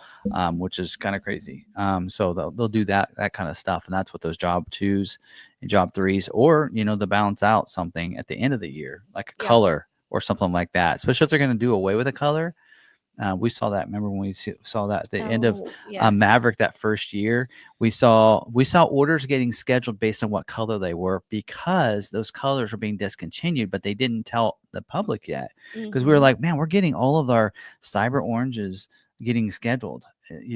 which is kind of crazy. So they'll do that kind of stuff, and that's what those job 2s and job 3s, or the balance out something at the end of the year, like a color or something like that. Especially if they're going to do away with a color. We saw that. Remember when we saw that at the end of Maverick that first year? We saw orders getting scheduled based on what color they were, because those colors were being discontinued, but they didn't tell the public yet, because we were like, man, we're getting all of our cyber oranges getting scheduled.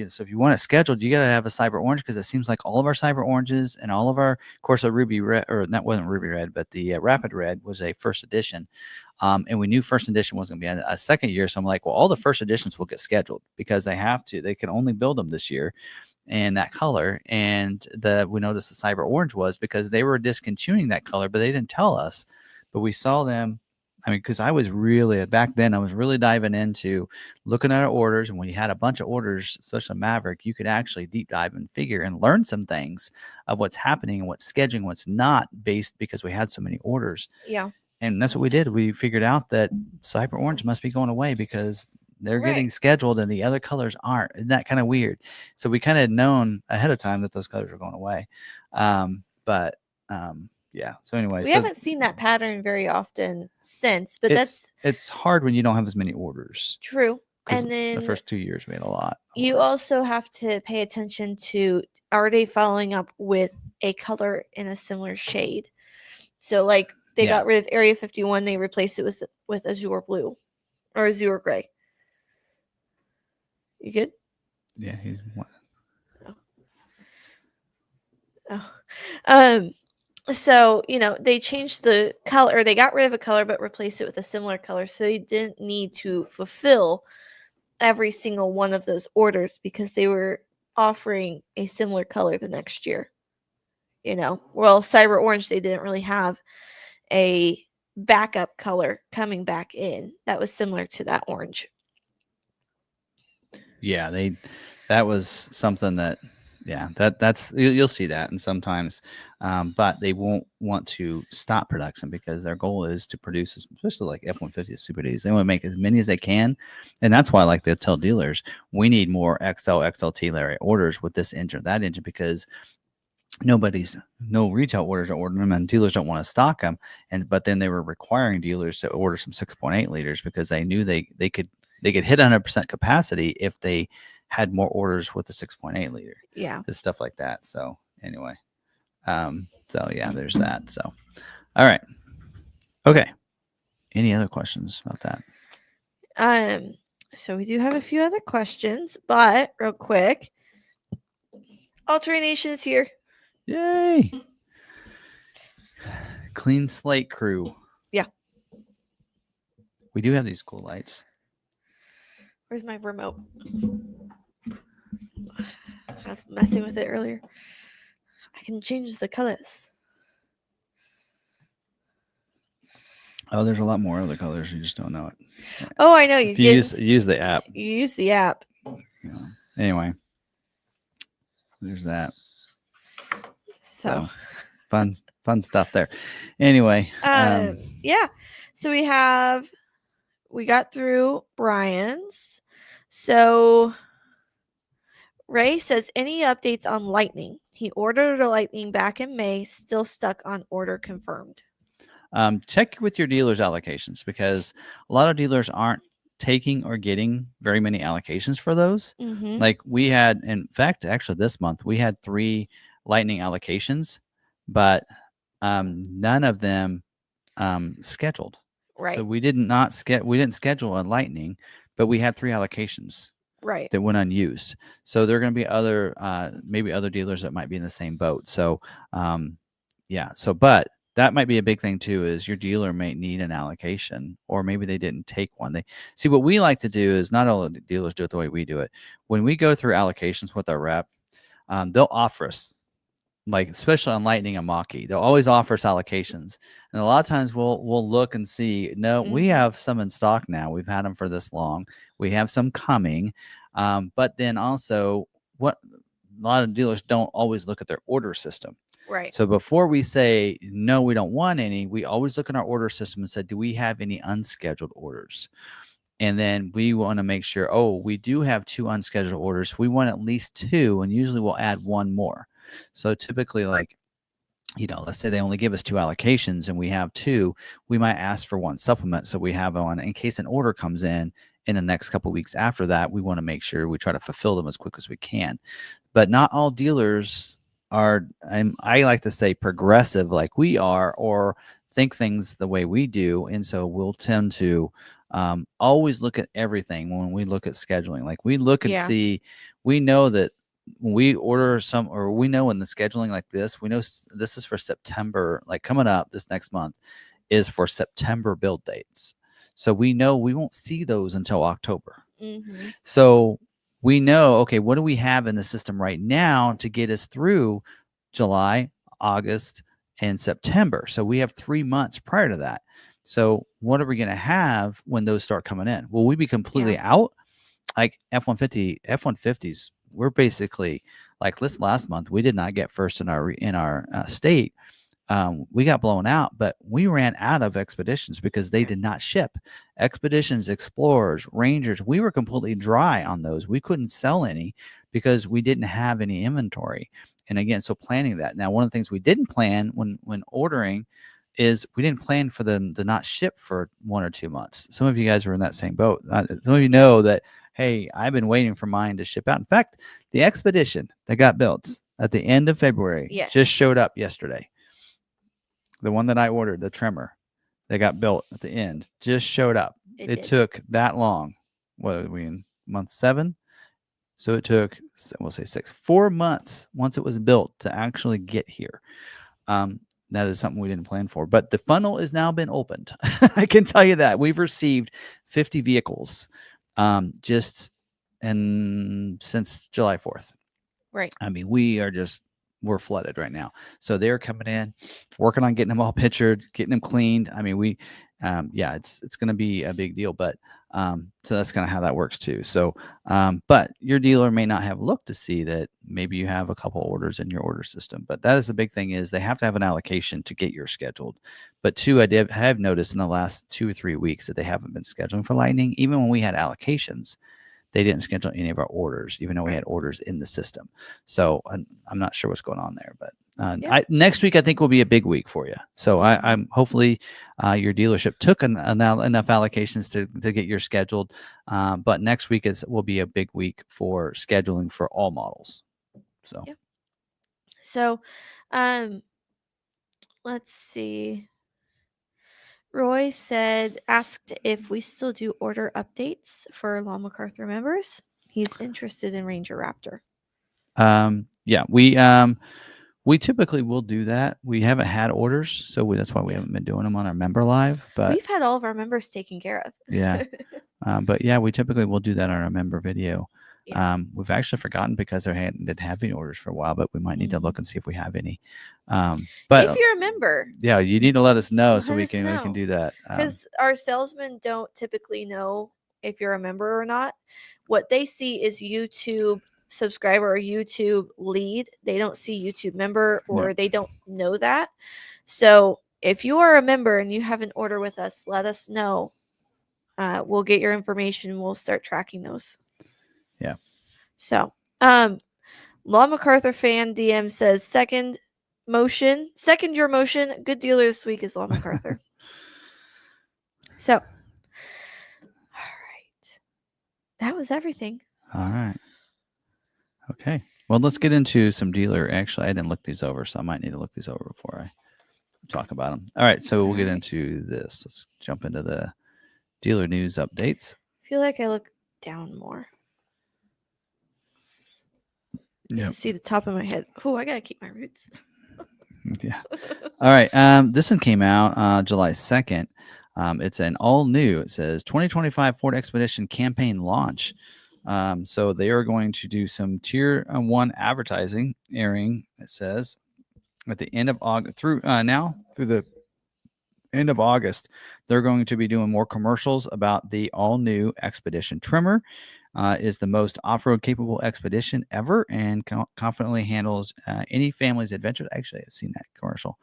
So if you want it scheduled, you got to have a cyber orange, because it seems like all of our cyber oranges and all of our, of course, the ruby red, or that wasn't ruby red, but the rapid red was a first edition. And we knew first edition wasn't going to be a second year. So I'm like, well, all the first editions will get scheduled, because they have to. They can only build them this year in that color. And we noticed the cyber orange was because they were discontinuing that color, but they didn't tell us. But we saw them. I mean, because I was really, back then, I was really diving into looking at our orders. And when you had a bunch of orders, especially Maverick, you could actually deep dive and figure and learn some things of what's happening and what's scheduling, what's not, based because we had so many orders. Yeah. And that's what we did. We figured out that cyber orange must be going away, because they're getting scheduled and the other colors aren't. Isn't that kind of weird? So we kind of had known ahead of time that those colors are going away. Yeah. So anyway, we haven't seen that pattern very often since, but it's hard when you don't have as many orders. True. And then the first 2 years we had a lot. You also have to pay attention to, are they following up with a color in a similar shade? So like they got rid of Area 51, they replaced it with azure blue or azure gray. You good? Yeah, he's one. So, they changed the color, or they got rid of a color but replaced it with a similar color, so they didn't need to fulfill every single one of those orders, because they were offering a similar color the next year. Well, cyber orange, they didn't really have a backup color coming back in that was similar to that orange. Yeah, that was something that, that's you'll see that, and sometimes, but they won't want to stop production, because their goal is to produce, especially like F-150 Super Ds. They want to make as many as they can, and that's why, like, they'll tell dealers, we need more XLT Larry orders with this engine, that engine, because no retail orders are ordering them, and dealers don't want to stock them. But then they were requiring dealers to order some 6.8 liters, because they knew they could hit 100% capacity if they had more orders with the 6.8 liter. Yeah. The stuff like that. So anyway, there's that. So, all right. Okay. Any other questions about that? So we do have a few other questions, but real quick, All-Terrain Nation is here. Yay. Clean slate crew. Yeah. We do have these cool lights. Where's my remote? I was messing with it earlier. I can change the colors. Oh, there's a lot more other colors. You just don't know it. Oh, I know. You use the app. You use the app. Yeah. Anyway, there's that. So fun stuff there. Anyway. Yeah. So we got through Brian's. So Ray says, any updates on Lightning? He ordered a Lightning back in May, still stuck on order confirmed. Check with your dealer's allocations, because a lot of dealers aren't taking or getting very many allocations for those. Mm-hmm. Like we had, in fact, actually this month, we had 3 Lightning allocations, but none of them scheduled. Right. So we didn't schedule a lightning, but we had 3 allocations Right. that went unused. So there are going to be other maybe other dealers that might be in the same boat. So yeah. So but that might be a big thing too, is your dealer may need an allocation, or maybe they didn't take one. They see, what we like to do is, not all the dealers do it the way we do it. When we go through allocations with our rep, they'll offer us, like especially on Lightning and mach-e, they'll always offer us allocations, and a lot of times we'll look and see, no, we have some in stock now. We've had them for this long. We have some coming, but then also, what a lot of dealers don't always look at their order system. Right. So before we say no, we don't want any, we always look in our order system and say, do we have any unscheduled orders? And then we want to make sure, oh, we do have 2 unscheduled orders. We want at least 2, and usually we'll add 1 more. So typically, like, let's say they only give us 2 allocations and we have 2, we might ask for 1 supplement. So we have one in case an order comes in the next couple of weeks after that. We want to make sure we try to fulfill them as quick as we can. But not all dealers are, I like to say, progressive like we are, or think things the way we do. And so we'll tend to always look at everything when we look at scheduling. Like, we look and see, we know that when we order some, or we know in the scheduling like this, we know this is for September, like coming up this next month is for September build dates. So we know we won't see those until October. So we know, okay, what do we have in the system right now to get us through July, August, and September? So we have 3 months prior to that. So what are we going to have when those start coming in? Will we be completely out? Like F-150s, we're basically, like, this last month, we did not get first in our state. We got blown out, but we ran out of Expeditions because they did not ship. Expeditions, Explorers, Rangers, we were completely dry on those. We couldn't sell any because we didn't have any inventory. And again, so planning that. Now, one of the things we didn't plan when ordering is we didn't plan for them to not ship for 1 or 2 months. Some of you guys are in that same boat. Some of you know that, hey, I've been waiting for mine to ship out. In fact, the Expedition that got built at the end of February just showed up yesterday. The one that I ordered, the trimmer that got built at the end, just showed up. It took that long. What are we in month 7? So it took, we'll say 4 months once it was built to actually get here. That is something we didn't plan for. But the funnel has now been opened. I can tell you that. We've received 50 vehicles just since July 4th. Right. I mean, we're flooded right now. So they're coming in, working on getting them all pictured, getting them cleaned. I mean, it's going to be a big deal, but so that's kind of how that works too. So, but your dealer may not have looked to see that maybe you have a couple orders in your order system, but that is the big thing, is they have to have an allocation to get yours scheduled. But 2, I have noticed in the last 2 or 3 weeks that they haven't been scheduling for Lightning. Even when we had allocations, they didn't schedule any of our orders, even though we had orders in the system. So I'm not sure what's going on there, but next week I think will be a big week for you. So I'm hopefully your dealership took enough allocations to get yours scheduled. But next week will be a big week for scheduling for all models. So, So, let's see. Roy asked if we still do order updates for Law McArthur members. He's interested in Ranger Raptor. Yeah, we typically will do that. We haven't had orders, so that's why we haven't been doing them on our member live. But we've had all of our members taken care of. Yeah, but yeah, we typically will do that on our member video. We've actually forgotten because they didn't have any orders for a while, but we might need to look and see if we have any. But if you're a member, yeah, you need to let us know so we can do that. Because our salesmen don't typically know if you're a member or not. What they see is YouTube subscriber or YouTube lead. They don't see YouTube member, or they don't know that. So if you are a member and you have an order with us, let us know. We'll get your information. We'll start tracking those. Yeah. So, Law McArthur fan DM says, second your motion. Good dealer this week is Law McArthur. So, all right. That was everything. All right. Okay. Well, let's get into some dealer. Actually, I didn't look these over, so I might need to look these over before talk about them. All right, so we'll get Alright. into this. Let's jump into the dealer news updates. I feel like I look down more. You can see the top of my head. Oh, I gotta keep my roots. Yeah. All right. This one came out July 2nd. It's an all new. It says 2025 Ford Expedition campaign launch. So they are going to do some tier 1 advertising airing. It says at the end of August through the end of August, they're going to be doing more commercials about the all new Expedition trimmer. Is the most off-road capable expedition ever and confidently handles any family's adventure. Actually, I've seen that commercial.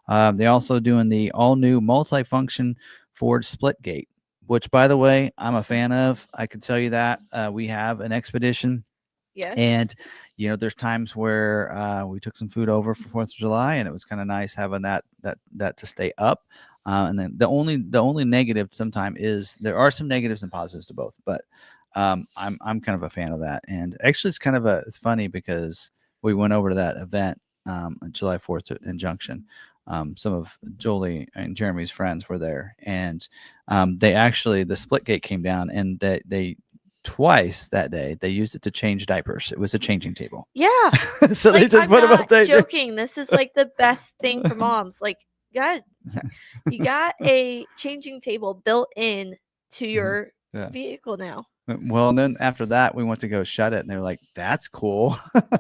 They also doing the all-new multi-function Ford split gate, which, by the way, I'm a fan of. I can tell you that we have an Expedition. Yes. And there's times where we took some food over for 4th of July, and it was kind of nice having that to stay up. And then the only negative sometimes is there are some negatives and positives to both, but I'm kind of a fan of that. And actually, it's funny because we went over to that event on July 4th in Junction. Some of Jolie and Jeremy's friends were there, and the split gate came down, and they twice that day they used it to change diapers. It was a changing table. Yeah. So they just I'm put them up not there. joking. This is like the best thing for moms. Like, you got a changing table built in to your vehicle now. Well, and then after that, we went to go shut it, and they were like, "That's cool."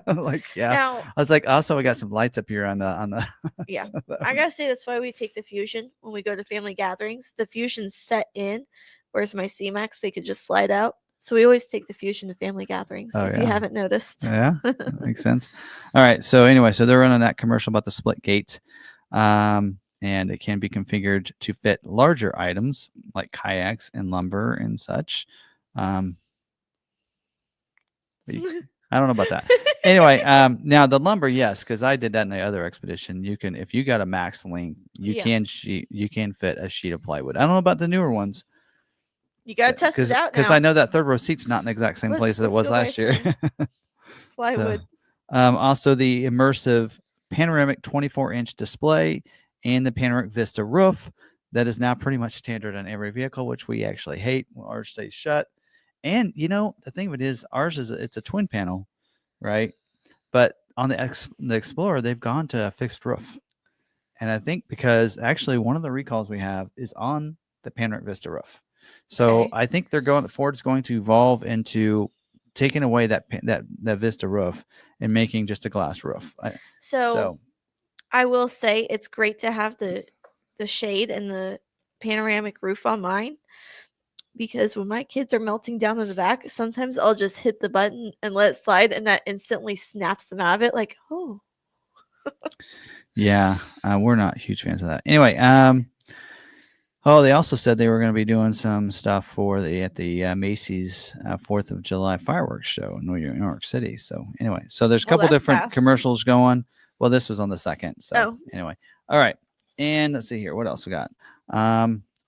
Like, yeah. Now, I was like, also, we got some lights up here on the. Yeah, I gotta say that's why we take the Fusion when we go to family gatherings. The Fusion's set in, whereas my C-Max they could just slide out. So we always take the Fusion to family gatherings. If you haven't noticed. Yeah, that makes sense. All right. So anyway, they're running that commercial about the split gate. And it can be configured to fit larger items like kayaks and lumber and such. I don't know about that. Anyway, now the lumber, yes, because I did that in the other Expedition. You can, if you got a max length, you can fit a sheet of plywood. I don't know about the newer ones. You gotta test it out now. Because I know that third row seat's not in the exact same place as it was last year. Plywood. Also, the immersive panoramic 24-inch display and the panoramic Vista roof that is now pretty much standard on every vehicle, which we actually hate when ours stays shut. And the thing of it is, ours it's a twin panel, right? But on the Explorer, they've gone to a fixed roof, and I think because actually one of the recalls we have is on the panoramic Vista roof. So I think Ford's going to evolve into taking away that Vista roof and making just a glass roof. So I will say it's great to have the shade and the panoramic roof on mine, because when my kids are melting down in the back, sometimes I'll just hit the button and let it slide, and that instantly snaps them out of it. Like, oh. Yeah, we're not huge fans of that. Anyway, they also said they were going to be doing some stuff at the Macy's 4th of July fireworks show in New York City. So anyway, there's a couple different commercials going. Well, this was on the 2nd. So anyway, all right. And let's see here. What else we got?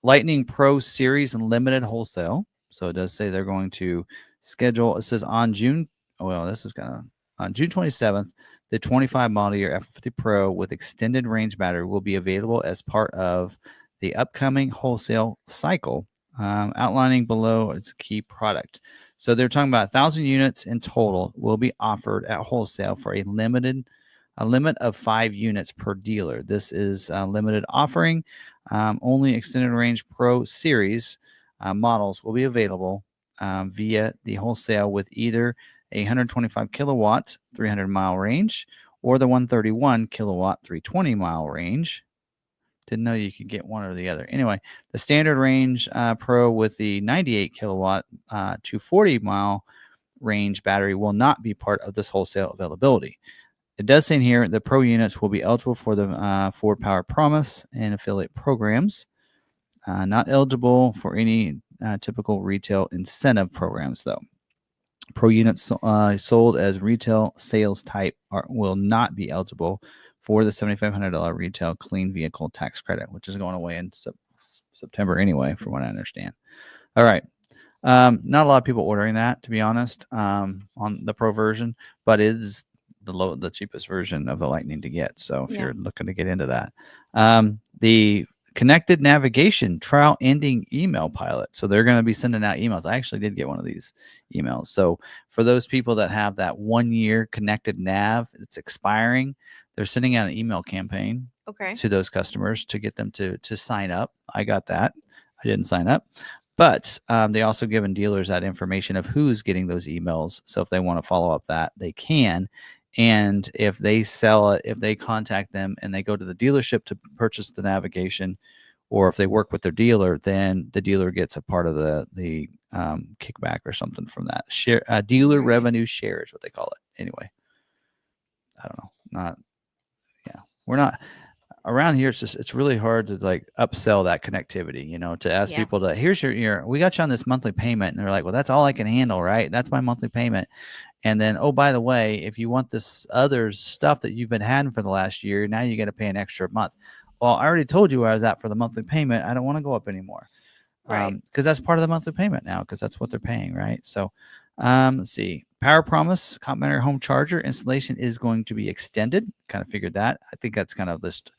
Lightning Pro Series and limited wholesale. So it does say they're going to schedule. It says on June 27th, the 25 model year F50 Pro with extended range battery will be available as part of the upcoming wholesale cycle, outlining below its key product. So they're talking about 1,000 units in total will be offered at wholesale for a limit of 5 units per dealer. This is a limited offering. Only extended range Pro Series models will be available via the wholesale with either a 125 kilowatt 300 mile range or the 131 kilowatt 320 mile range. Didn't know you could get one or the other. Anyway, the standard range Pro with the 98 kilowatt 240 mile range battery will not be part of this wholesale availability. It does say in here the Pro units will be eligible for the Ford Power Promise and affiliate programs. Not eligible for any typical retail incentive programs, though. Pro units sold as retail sales type will not be eligible for the $7,500 retail clean vehicle tax credit, which is going away in September anyway, from what I understand. All right. Not a lot of people ordering that, to be honest, on the Pro version, but it is the cheapest version of the Lightning to get. So if Yeah. you're looking to get into that, the connected navigation trial ending email pilot. So they're going to be sending out emails. I actually did get one of these emails. So for those people that have that 1 year connected nav, it's expiring. They're sending out an email campaign Okay. to those customers to get them to sign up. I got that. I didn't sign up. But they also given dealers that information of who's getting those emails. So if they want to follow up that, they can. And if they sell it, if they contact them and they go to the dealership to purchase the navigation, or if they work with their dealer, then the dealer gets a part of the kickback or something from that. Share dealer Right. revenue share is what they call it. Anyway, I don't know. Not yeah. We're not around here. It's really hard to like upsell that connectivity, to ask Yeah. people to, here's your we got you on this monthly payment, and they're like, well, that's all I can handle, right? That's my monthly payment. And then, oh, by the way, if you want this other stuff that you've been having for the last year, now you got to pay an extra month. Well, I already told you where I was at for the monthly payment. I don't want to go up anymore. Right. Because that's part of the monthly payment now, because that's what they're paying, right? So let's see. Power Promise complimentary home charger installation is going to be extended. Kind of figured that. I think that's kind of list.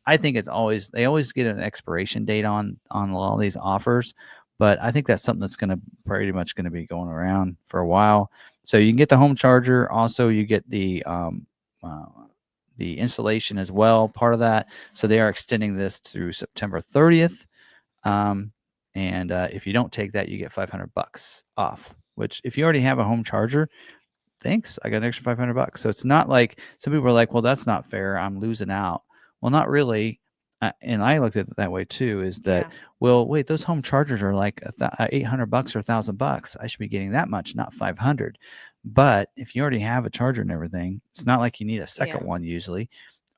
I think it's always, they always get an expiration date on all these offers, but I think that's something that's going to pretty much going to be going around for a while. So you can get the home charger. Also, you get the installation as well, part of that. So they are extending this through September 30th. And if you don't take that, you get $500 off, which if you already have a home charger, thanks, I got an extra $500. So it's not like some people are like, well, that's not fair, I'm losing out. Well, not really. And I looked at it that way too, is that, well, wait, those home chargers are like $800 or $1,000. I should be getting that much, not 500. But if you already have a charger and everything, it's not like you need a second one usually,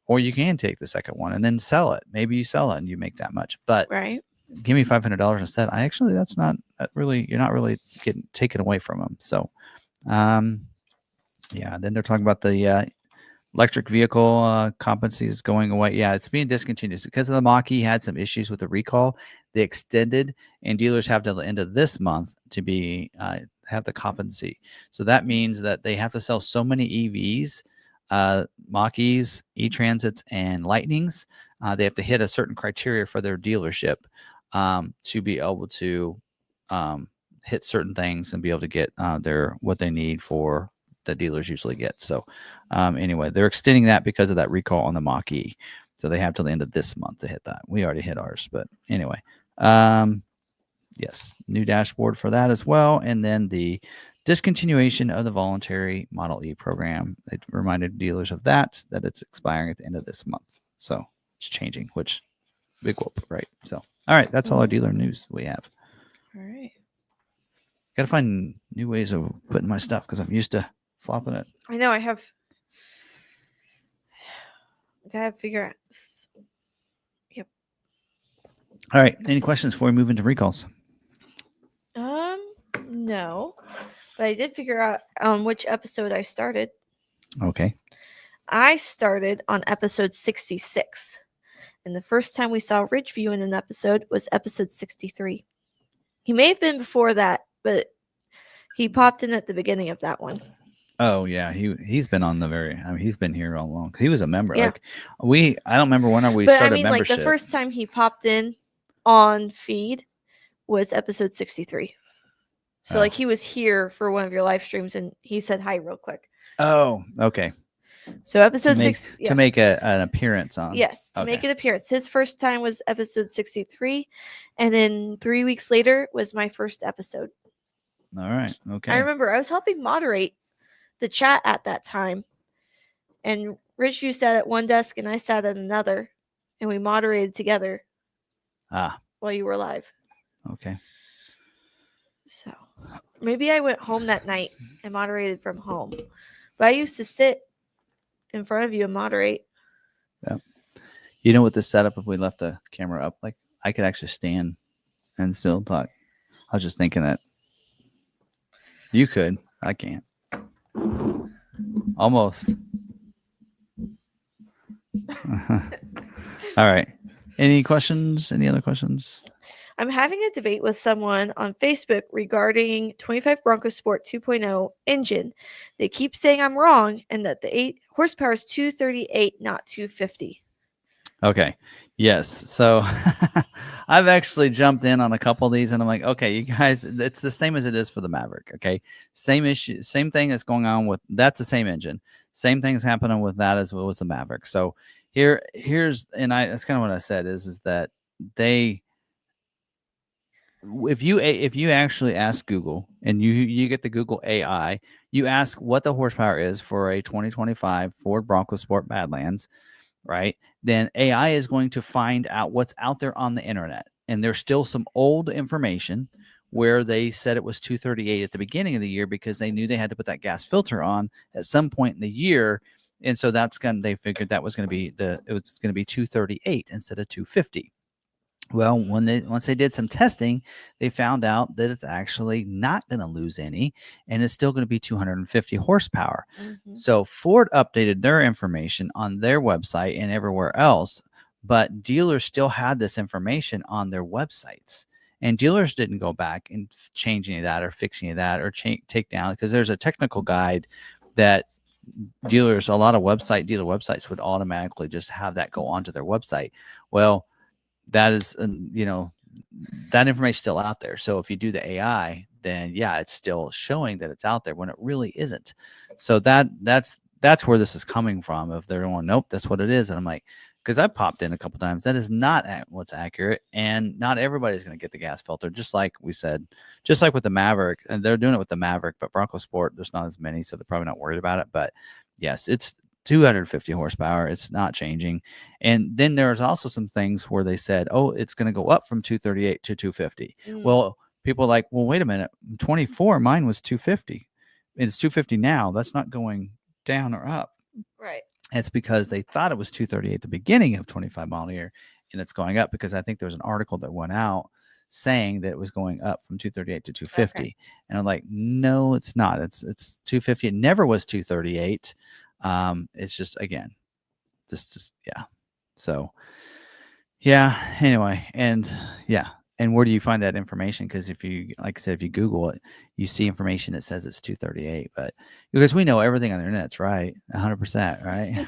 or you can take the second one and then sell it. Maybe you sell it and you make that much, but Right. give me $500 instead. That's not really, you're not really getting taken away from them. So, yeah, then they're talking about the electric vehicle competency is going away. Yeah, it's being discontinued because of the mach-e had some issues with the recall. They extended, and dealers have till the end of this month to be have the competency. So that means that they have to sell so many EVs, mach-es, e-transits, and lightnings. They have to hit a certain criteria for their dealership to be able to hit certain things and be able to get what they need for that dealers usually get. So anyway, they're extending that because of that recall on the mach-e. So they have till the end of this month to hit that. We already hit ours, but anyway, yes, new dashboard for that as well. And then the discontinuation of the voluntary Model E program. They reminded dealers of that it's expiring at the end of this month. So it's changing, which big whoop, right? So, all right, that's all our dealer news we have. All right. Got to find new ways of putting my stuff because I'm used to flopping it. I know. I gotta figure out. Yep. All right. Any questions before we move into recalls? No, but I did figure out on which episode I started. Okay. I started on episode 66, and the first time we saw Ridgeview in an episode was episode 63. He may have been before that, but he popped in at the beginning of that one. Oh yeah, he's been on he's been here all along. He was a member. Yeah. Like I don't remember when we started membership. Like the first time he popped in on feed was episode 63. So like he was here for one of your live streams and he said hi real quick. Oh, okay. So episode 6 to make an appearance on. Yes, to make an appearance. His first time was episode 63, and then 3 weeks later was my first episode. All right. Okay. I remember I was helping moderate the chat at that time, and Ridgeview sat at one desk and I sat at another, and we moderated together. While you were live. Okay. So maybe I went home that night and moderated from home, but I used to sit in front of you and moderate. Yeah. You know, with this setup, if we left the camera up, like I could actually stand and still talk. I was just thinking that you could. I can't. Almost. All right. Any questions? Any other questions? I'm having a debate with someone on Facebook regarding 25 Bronco Sport 2.0 engine. They keep saying I'm wrong and that the 8 horsepower is 238, not 250. Okay. Yes. So I've actually jumped in on a couple of these and I'm like, okay, you guys, it's the same as it is for the Maverick. Okay. Same issue, same thing that's going on with that's the same engine. Same thing's happening with that as well as the Maverick. So here's that's kind of what I said is that they if you actually ask Google and you get the Google AI, you ask what the horsepower is for a 2025 Ford Bronco Sport Badlands, right? Then AI is going to find out what's out there on the internet. And there's still some old information where they said it was 238 at the beginning of the year because they knew they had to put that gas filter on at some point in the year. And so they figured that was going to be it was going to be 238 instead of 250. Well, once they did some testing, they found out that it's actually not going to lose any, and it's still going to be 250 horsepower. Mm-hmm. So Ford updated their information on their website and everywhere else, but dealers still had this information on their websites. And dealers didn't go back and change any of that or fix any of that or take down, because there's a technical guide that dealers, a lot of dealer websites would automatically just have that go onto their website. Well, that is, that information still out there. So if you do the AI, then yeah, it's still showing that it's out there when it really isn't. So that's where this is coming from. If they're going, nope, that's what it is. And I'm like, because I popped in a couple times, that is not what's accurate. And not everybody's going to get the gas filter. Just like we said, just like with the Maverick, and they're doing it with the Maverick, but Bronco Sport, there's not as many. So they're probably not worried about it. But yes, it's 250 horsepower. It's not changing. And then there's also some things where they said, oh, it's going to go up from 238 to 250. Well, people are like, well, wait a minute. 24, mine was 250. It's 250 now. That's not going down or up. Right. It's because they thought it was 238 at the beginning of 25 model year, and it's going up because I think there was an article that went out saying that it was going up from 238 to 250. Okay. And I'm like, no, it's not. It's 250. It never was 238. It's just, again, just yeah. So yeah, anyway, and yeah. And where do you find that information? Because if you, like I said, if you Google it, you see information that says it's 238, but because we know everything on the internet's right, 100%, right?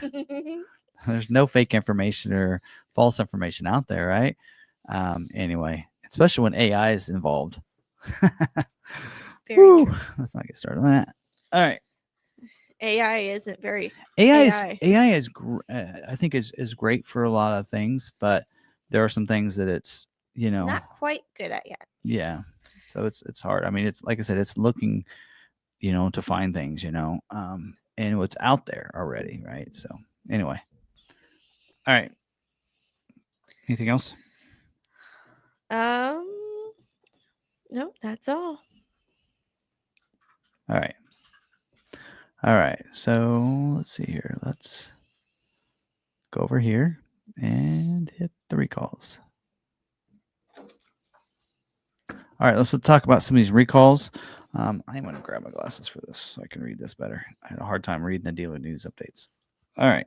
There's no fake information or false information out there, right? Anyway, especially when AI is involved. Very true. Let's not get started on that. All right. AI isn't very AI is I think is great for a lot of things, but there are some things that it's not quite good at yet. Yeah, so it's hard. I mean, it's like I said, it's looking to find things and what's out there already, right? So anyway, all right. Anything else? Nope, that's all. All right. All right, so let's see here. Let's go over here and hit the recalls. All right, let's talk about some of these recalls. I'm going to grab my glasses for this so I can read this better. I had a hard time reading the dealer news updates. All right,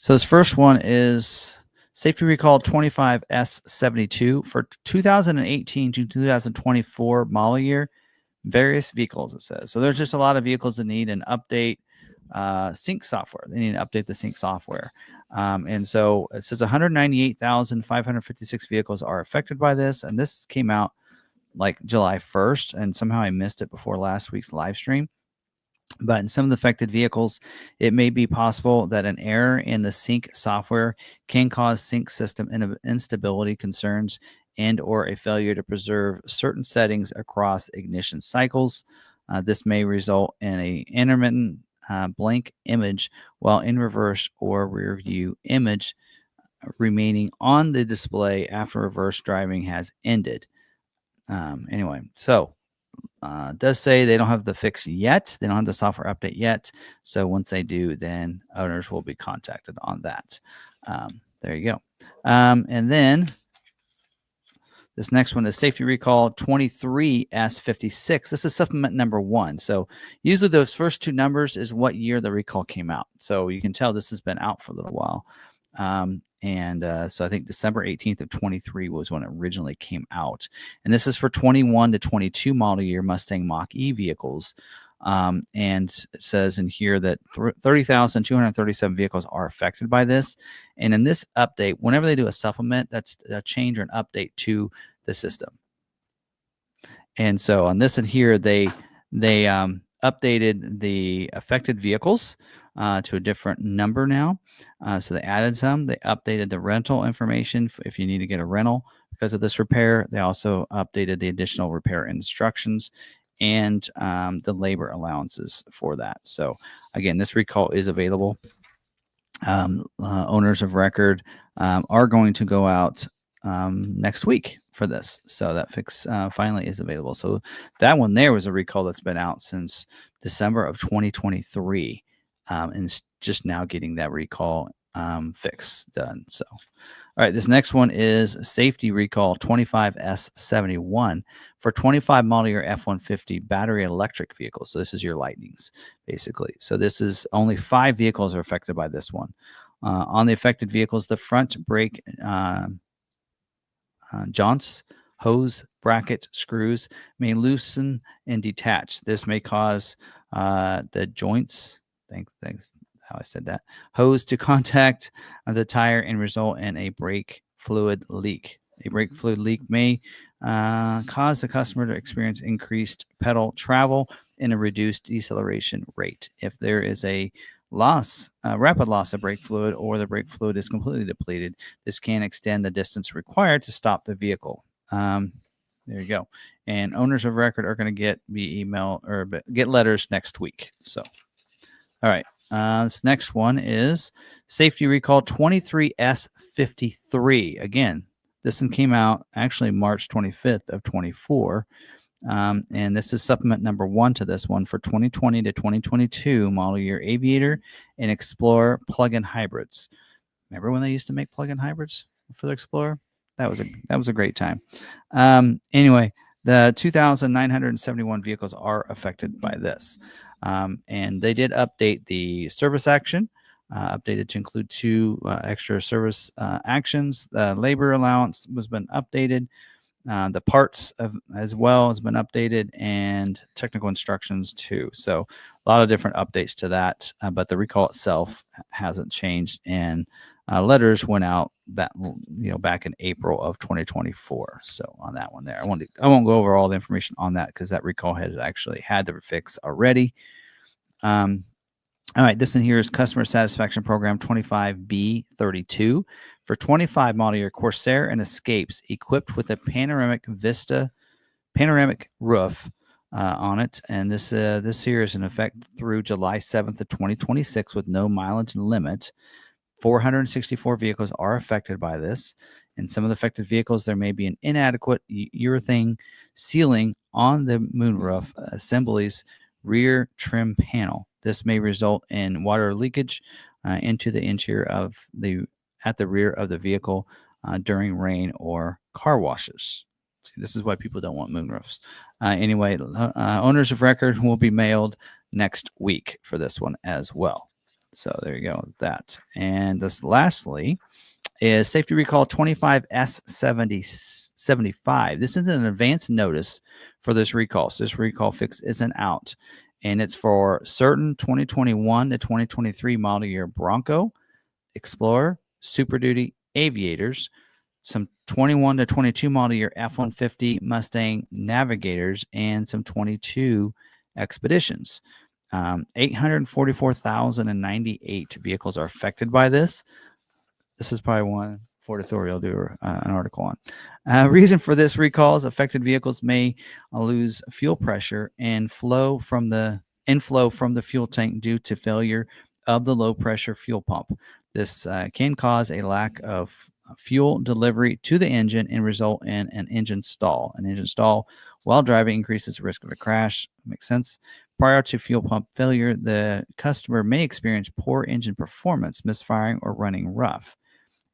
so this first one is safety recall 25S72 for 2018 to 2024 model year. Various vehicles, it says. So there's just a lot of vehicles that need an update sync software. They need to update the sync software. And so it says 198,556 vehicles are affected by this. And this came out like July 1st. And somehow I missed it before last week's live stream. But in some of the affected vehicles, it may be possible that an error in the sync software can cause sync system instability concerns and or a failure to preserve certain settings across ignition cycles. This may result in an intermittent blank image while in reverse or rear view image remaining on the display after reverse driving has ended. Anyway, so does say they don't have the fix yet. They don't have the software update yet. So once they do, then owners will be contacted on that. There you go. And then this next one is safety recall 23S56. This is supplement number 1. So usually those first two numbers is what year the recall came out. So you can tell this has been out for a little while. So I think December 18th of 23 was when it originally came out. And this is for 21 to 22 model year Mustang Mach-E vehicles. And it says in here that 30,237 vehicles are affected by this. And in this update, whenever they do a supplement, that's a change or an update to the system. And so on this and here, they updated the affected vehicles to a different number now. So they added some. They updated the rental information if you need to get a rental because of this repair. They also updated the additional repair instructions and the labor allowances for that. So again, this recall is available. Owners of record are going to go out next week for this. So that fix finally is available. So that one there was a recall that's been out since December of 2023, and it's just now getting that recall fix done. So, all right, this next one is safety recall 25S71 for 25 model year F-150 battery electric vehicles. So this is your Lightnings, basically. So this is only 5 vehicles are affected by this one. On the affected vehicles, the front brake joints, hose, bracket, screws may loosen and detach. This may cause the joints, thanks how I said that, hose to contact the tire and result in a brake fluid leak. A brake fluid leak may cause the customer to experience increased pedal travel and a reduced deceleration rate. If there is a rapid loss of brake fluid, or the brake fluid is completely depleted, this can extend the distance required to stop the vehicle. There you go. And owners of record are going to get via email or get letters next week. So, all right. This next one is safety recall 23S53. Again, this one came out actually March 25th of 24. And this is supplement number 1 to this one for 2020 to 2022 model year Aviator and Explorer plug-in hybrids. Remember when they used to make plug-in hybrids for the Explorer? That was a great time. Anyway, the 2,971 vehicles are affected by this. And they did update the service action, updated to include 2 extra service actions. The labor allowance has been updated. The parts as well has been updated, and technical instructions too. So a lot of different updates to that, but the recall itself hasn't changed. And letters went out back in April of 2024. So on that one there, I won't go over all the information on that because that recall has actually had the fix already. All right, this in here is Customer Satisfaction Program 25B32 for 25 model year Corsair and Escapes equipped with a panoramic roof on it. And this here is in effect through July 7th of 2026 with no mileage limit. 464 vehicles are affected by this. In some of the affected vehicles, there may be an inadequate urethane sealing on the moonroof assembly's rear trim panel. This may result in water leakage into the interior at the rear of the vehicle during rain or car washes. See, this is why people don't want moonroofs. Anyway, owners of record will be mailed next week for this one as well. So there you go with that. And this lastly is safety recall 25S75. This is an advance notice for this recall. So this recall fix isn't out. And it's for certain 2021 to 2023 model year Bronco, Explorer, Super Duty, Aviators, some 21 to 22 model year F-150 Mustang Navigators, and some 22 Expeditions. 844,098 vehicles are affected by this. This is probably one Ford Authority will do an article on. Reason for this recall is affected vehicles may lose fuel pressure and inflow from the fuel tank due to failure of the low pressure fuel pump. This can cause a lack of fuel delivery to the engine and result in an engine stall. An engine stall while driving increases the risk of a crash. Makes sense. Prior to fuel pump failure, the customer may experience poor engine performance, misfiring, or running rough.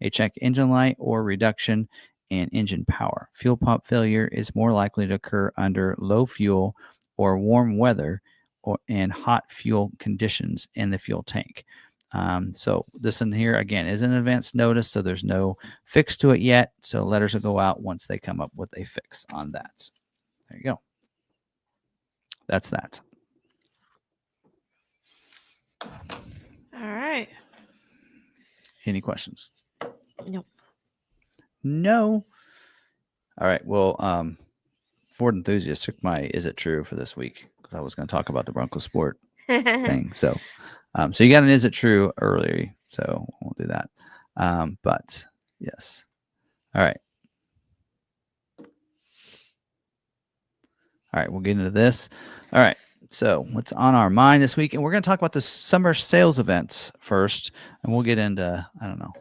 A check engine light or reduction in engine power. Fuel pump failure is more likely to occur under low fuel or warm weather and hot fuel conditions in the fuel tank. So this in here, again, is an advance notice, so there's no fix to it yet. So letters will go out once they come up with a fix on that. There you go. That's that. All right. Any questions? Nope. No. All right. Well, Ford Enthusiast took my "Is It True" for this week because I was going to talk about the Bronco Sport thing. So you got an "Is It True" earlier, so we'll do that. But yes. All right. All right. We'll get into this. All right. So what's on our mind this week? And we're going to talk about the summer sales events first, and we'll get into, I don't know.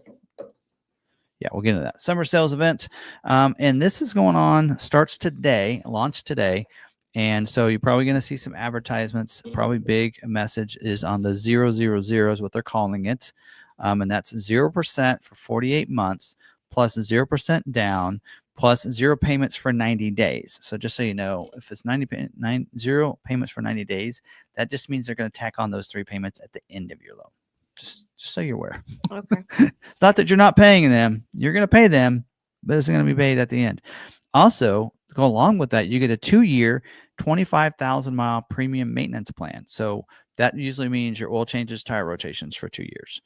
Yeah, we'll get into that. Summer sales event. And this is going on, starts today, launched today. And so you're probably going to see some advertisements. Probably big message is on the 000 is what they're calling it. And that's 0% for 48 months plus 0% down plus 0 payments for 90 days. So just so you know, if it's 0 payments for 90 days, that just means they're going to tack on those 3 payments at the end of your loan. Just so you're aware. Okay. It's not that you're not paying them. You're going to pay them, but it's going to be paid at the end. Also, go along with that, you get a 2-year, 25,000-mile premium maintenance plan. So that usually means your oil changes, tire rotations for 2 years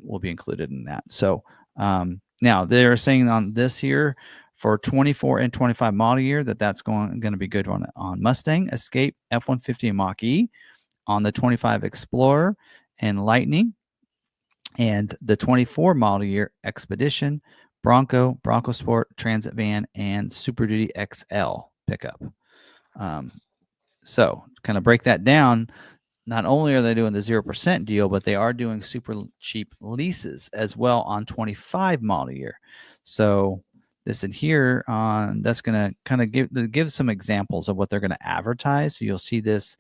will be included in that. So now they're saying on this here for 24 and 25 model year that's going to be good on Mustang, Escape, F-150, and Mach-E, on the 25 Explorer and Lightning, and the 24 model year Expedition, Bronco, Bronco Sport, Transit Van, and Super Duty XL pickup. So kind of break that down. Not only are they doing the 0% deal, but they are doing super cheap leases as well on 25 model year. So this in here that's going to kind of give some examples of what they're going to advertise. So you'll see this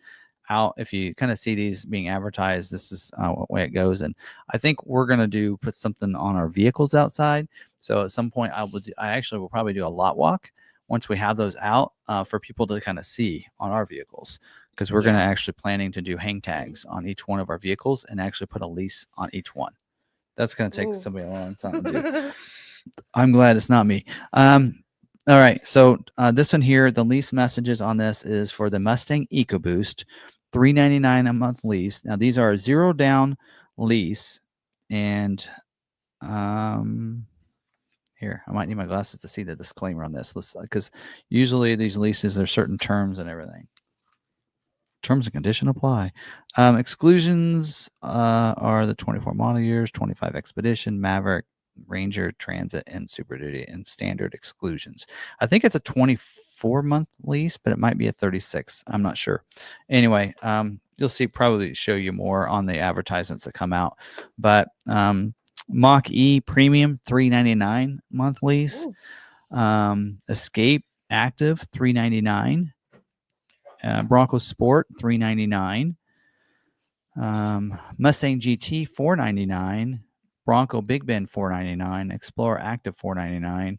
out if you kind of see these being advertised. This is what way it goes. And I think we're going to put something on our vehicles outside. So at some point I actually will probably do a lot walk once we have those out for people to kind of see on our vehicles, because we're going to actually planning to do hang tags on each one of our vehicles and actually put a lease on each one. That's going to take somebody a long time to do. I'm glad it's not me. All right. So this one here, the lease messages on this is for the Mustang EcoBoost, $399 a month lease. Now these are a 0 down lease, and here, I might need my glasses to see the disclaimer on this, because usually these leases, there's certain terms and everything. Terms and condition apply. Exclusions are the 24 model years, 25 Expedition, Maverick, Ranger, Transit, and Super Duty, and standard exclusions. I think it's a 24-month lease, but it might be a 36. I'm not sure. Anyway, you'll see, probably show you more on the advertisements that come out. But Mach-E Premium, $399 month lease. Escape Active, $399. Bronco Sport, $399. Mustang GT, $499. Bronco Big Bend, $499. Explorer Active, $499.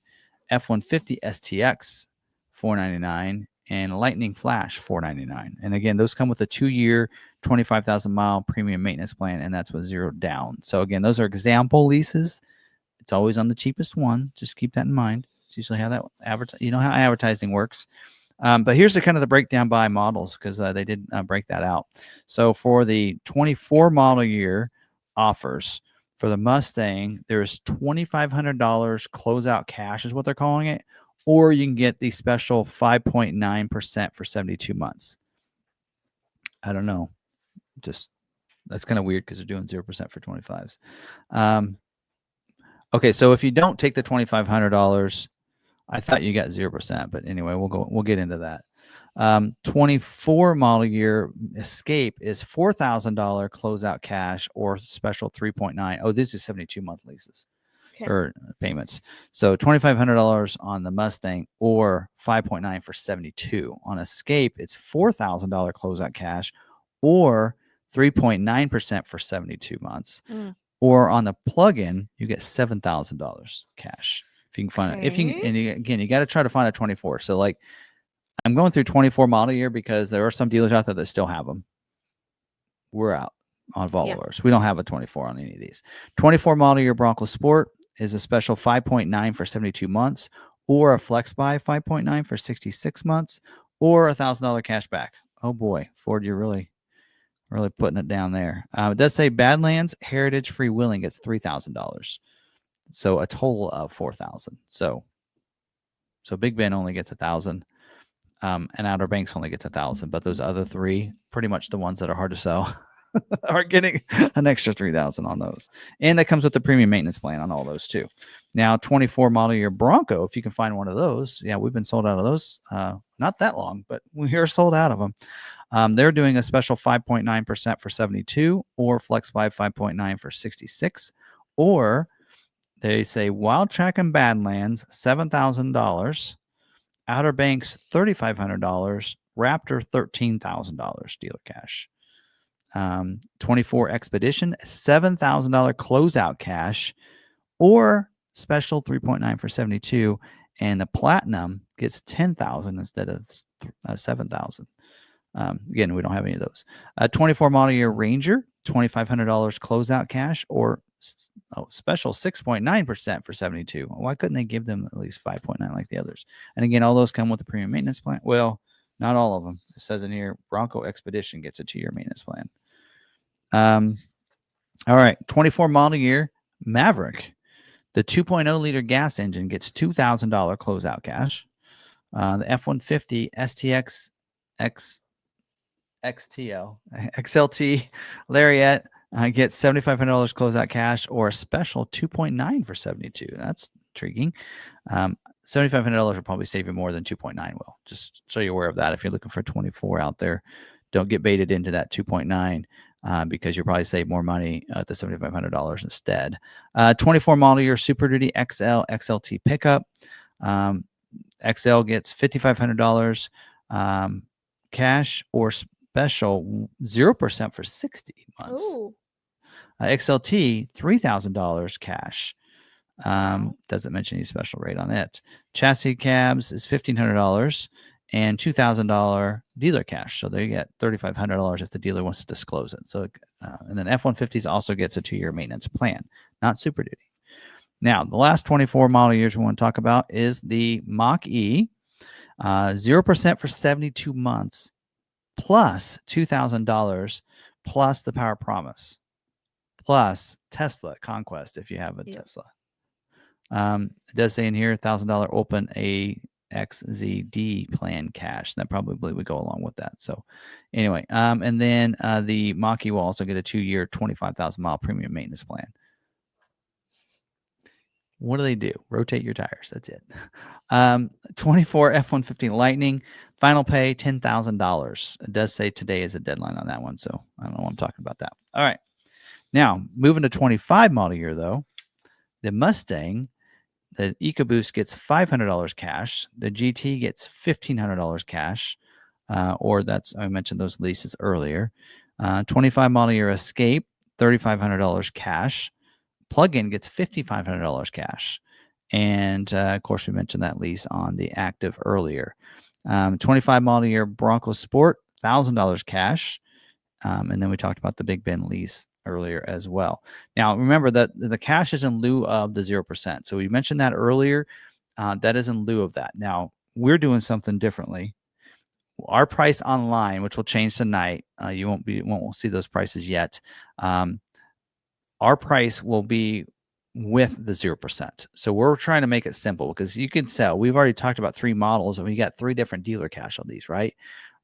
F-150 STX, $499. And Lightning Flash, $499. And again, those come with a 2-year, 25,000-mile premium maintenance plan, and that's with 0 down. So again, those are example leases. It's always on the cheapest one. Just keep that in mind. It's usually how that how advertising works. But here's the kind of the breakdown by models, because they did break that out. So for the 24 model year offers for the Mustang, there's $2,500 closeout cash is what they're calling it, or you can get the special 5.9% for 72 months. I don't know. Just that's kind of weird because they're doing 0% for 25s. Okay, so if you don't take the $2,500, I thought you got 0%, but anyway, we'll get into that. 24 model year Escape is $4,000 closeout cash or special 3.9. Oh, these are 72-month leases or payments. So $2,500 on the Mustang or 5.9 for 72. On Escape, it's $4,000 closeout cash or 3.9% for 72 months. Or on the plug-in, you get $7,000 cash. If you can find it. Again, you got to try to find a 24. So like I'm going through 24 model year because there are some dealers out there that still have them. We're out. on Volvos. We don't have a 24 on any of these. 24 model year Bronco Sport is a special 5.9 for 72 months, or a flex buy 5.9 for 66 months, or $1,000 cash back. Oh boy, Ford, you're really putting it down there. It does say Badlands Heritage Freewheeling gets $3,000, so a total of $4,000. So Big Ben only gets $1,000, and Outer Banks only gets $1,000. But those other three, pretty much the ones that are hard to sell, are getting an extra $3,000 on those, and that comes with the premium maintenance plan on all those too. Now, 24 model year Bronco, if you can find one of those, yeah, we've been sold out of those not that long, but we are sold out of them. They're doing a special 5.9% for 72, or flex buy 5.9 for 66, or they say Wild Track and Badlands $7,000, Outer Banks $3,500, Raptor $13,000 dealer cash. 24 Expedition $7,000 closeout cash, or special 3.9 for 72, and the Platinum gets $10,000 instead of $7,000. Again, we don't have any of those. 24 model year Ranger $2,500 closeout cash, or special 6.9% for 72. Why couldn't they give them at least 5.9 like the others? And again, all those come with the premium maintenance plan. Well, not all of them. It says in here, Bronco Expedition gets a 2-year maintenance plan. All right, 24 model year Maverick, the 2.0 liter gas engine gets $2,000 closeout cash. The F-150 STX XLT Lariat gets $7,500 closeout cash, or a special 2.9 for 72. That's intriguing. $7,500 will probably save you more than 2.9 will. Just so you're aware of that. If you're looking for 24 out there, don't get baited into that 2.9. Because you'll probably save more money at the $7,500 instead. 24 model year Super Duty XL XLT pickup. XL gets $5,500 cash, or special 0% for 60 months. XLT $3,000 cash. Doesn't mention any special rate on it. Chassis cabs is $1,500. And $2,000 dealer cash. So they get $3,500 if the dealer wants to disclose it. So, and then F-150s also gets a 2-year maintenance plan, not Super Duty. Now, the last 24 model years we want to talk about is the Mach-E, 0% for 72 months, plus $2,000, plus the Power Promise, plus Tesla Conquest if you have a Tesla. It does say in here $1,000 open a XZD plan cash. That probably would go along with that. So anyway, and then the Mach-E will also get a 2-year 25,000 mile premium maintenance plan. What do? Rotate your tires. That's it. 24 F-150 Lightning, final pay $10,000. It does say today is a deadline on that one, so I don't know what I'm talking about that. All right. Now, moving to 25 model year, though, the Mustang, the EcoBoost gets $500 cash. The GT gets $1,500 cash, or that's, I mentioned those leases earlier. 25 model year Escape, $3,500 cash. Plug-in gets $5,500 cash. And, of course, we mentioned that lease on the Active earlier. 25 model year Bronco Sport, $1,000 cash. And then we talked about the Big Ben lease earlier as well. Now, remember that the cash is in lieu of the 0%. So we mentioned that earlier. That is in lieu of that. Now, we're doing something differently. Our price online, which will change tonight, you won't see those prices yet. Our price will be with the 0%. So we're trying to make it simple, because you can sell. We've already talked about 3 models, and we got 3 different dealer cash on these, right?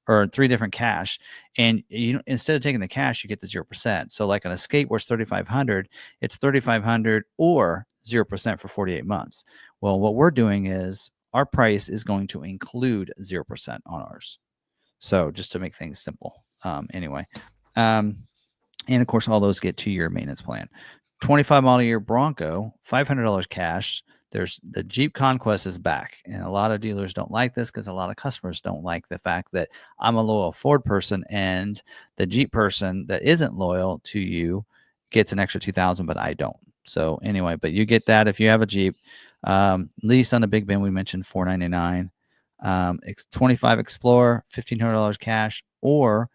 Or 3 different cash, and instead of taking the cash, you get the 0%. So like an Escape, where it's $3,500, it's $3,500 or 0% for 48 months. Well, what we're doing is our price is going to include 0% on ours. So just to make things simple. Anyway, and of course, all those get 2-year maintenance plan. 25 model year Bronco, $500 cash. There's the Jeep Conquest is back, and a lot of dealers don't like this, because a lot of customers don't like the fact that I'm a loyal Ford person, and the Jeep person that isn't loyal to you gets an extra $2,000, but I don't. So anyway, but you get that if you have a Jeep. Lease on the Big Ben, we mentioned $499. 25 Explorer, $1,500 cash, or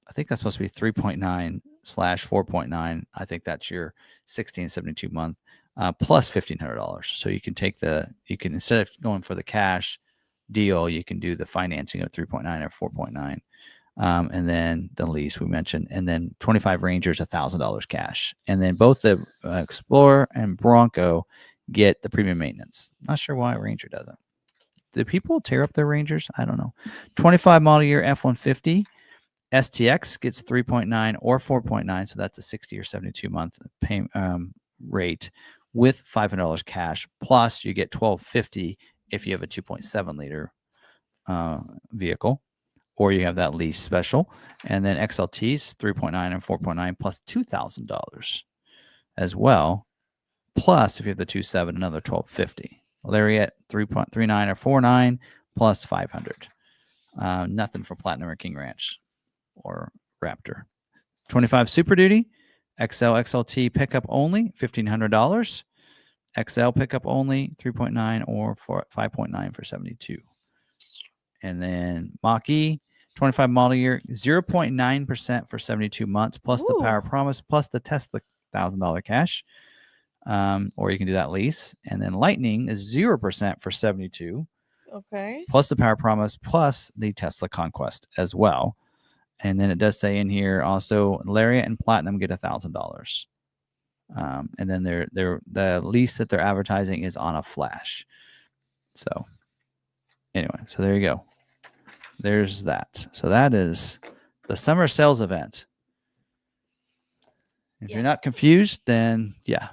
I think that's supposed to be 3.9/4.9. I think that's your 1672 month plus $1,500. So you can instead of going for the cash deal, you can do the financing of 3.9 or 4.9. And then the lease we mentioned, and then 25 Rangers, $1,000 cash. And then both the Explorer and Bronco get the premium maintenance. Not sure why Ranger doesn't. Do people tear up their Rangers? I don't know. 25 model year F-150. STX gets 3.9 or 4.9, so that's a 60 or 72 month pay, rate with $500 cash. Plus, you get $1,250 if you have a 2.7 liter vehicle, or you have that lease special. And then XLTs 3.9 and 4.9 plus $2,000 as well. Plus, if you have the 2.7, another $1,250. Lariat 3.39 or 4.9 plus 500. Nothing for Platinum or King Ranch or Raptor. 25 Super Duty, XL, XLT pickup only, $1,500. XL pickup only, 3.9 or 5.9 for 72. And then mach-e, 25 model year, 0.9% for 72 months, plus the Power Promise, plus the Tesla $1,000 cash. Or you can do that lease. And then Lightning is 0% for 72. Okay. Plus the Power Promise, plus the Tesla Conquest as well. And then it does say in here also Lariat and Platinum get $1,000. And then the lease that they're advertising is on a flash. So anyway, so there you go. There's that. So that is the summer sales event. If you're not confused, then yeah.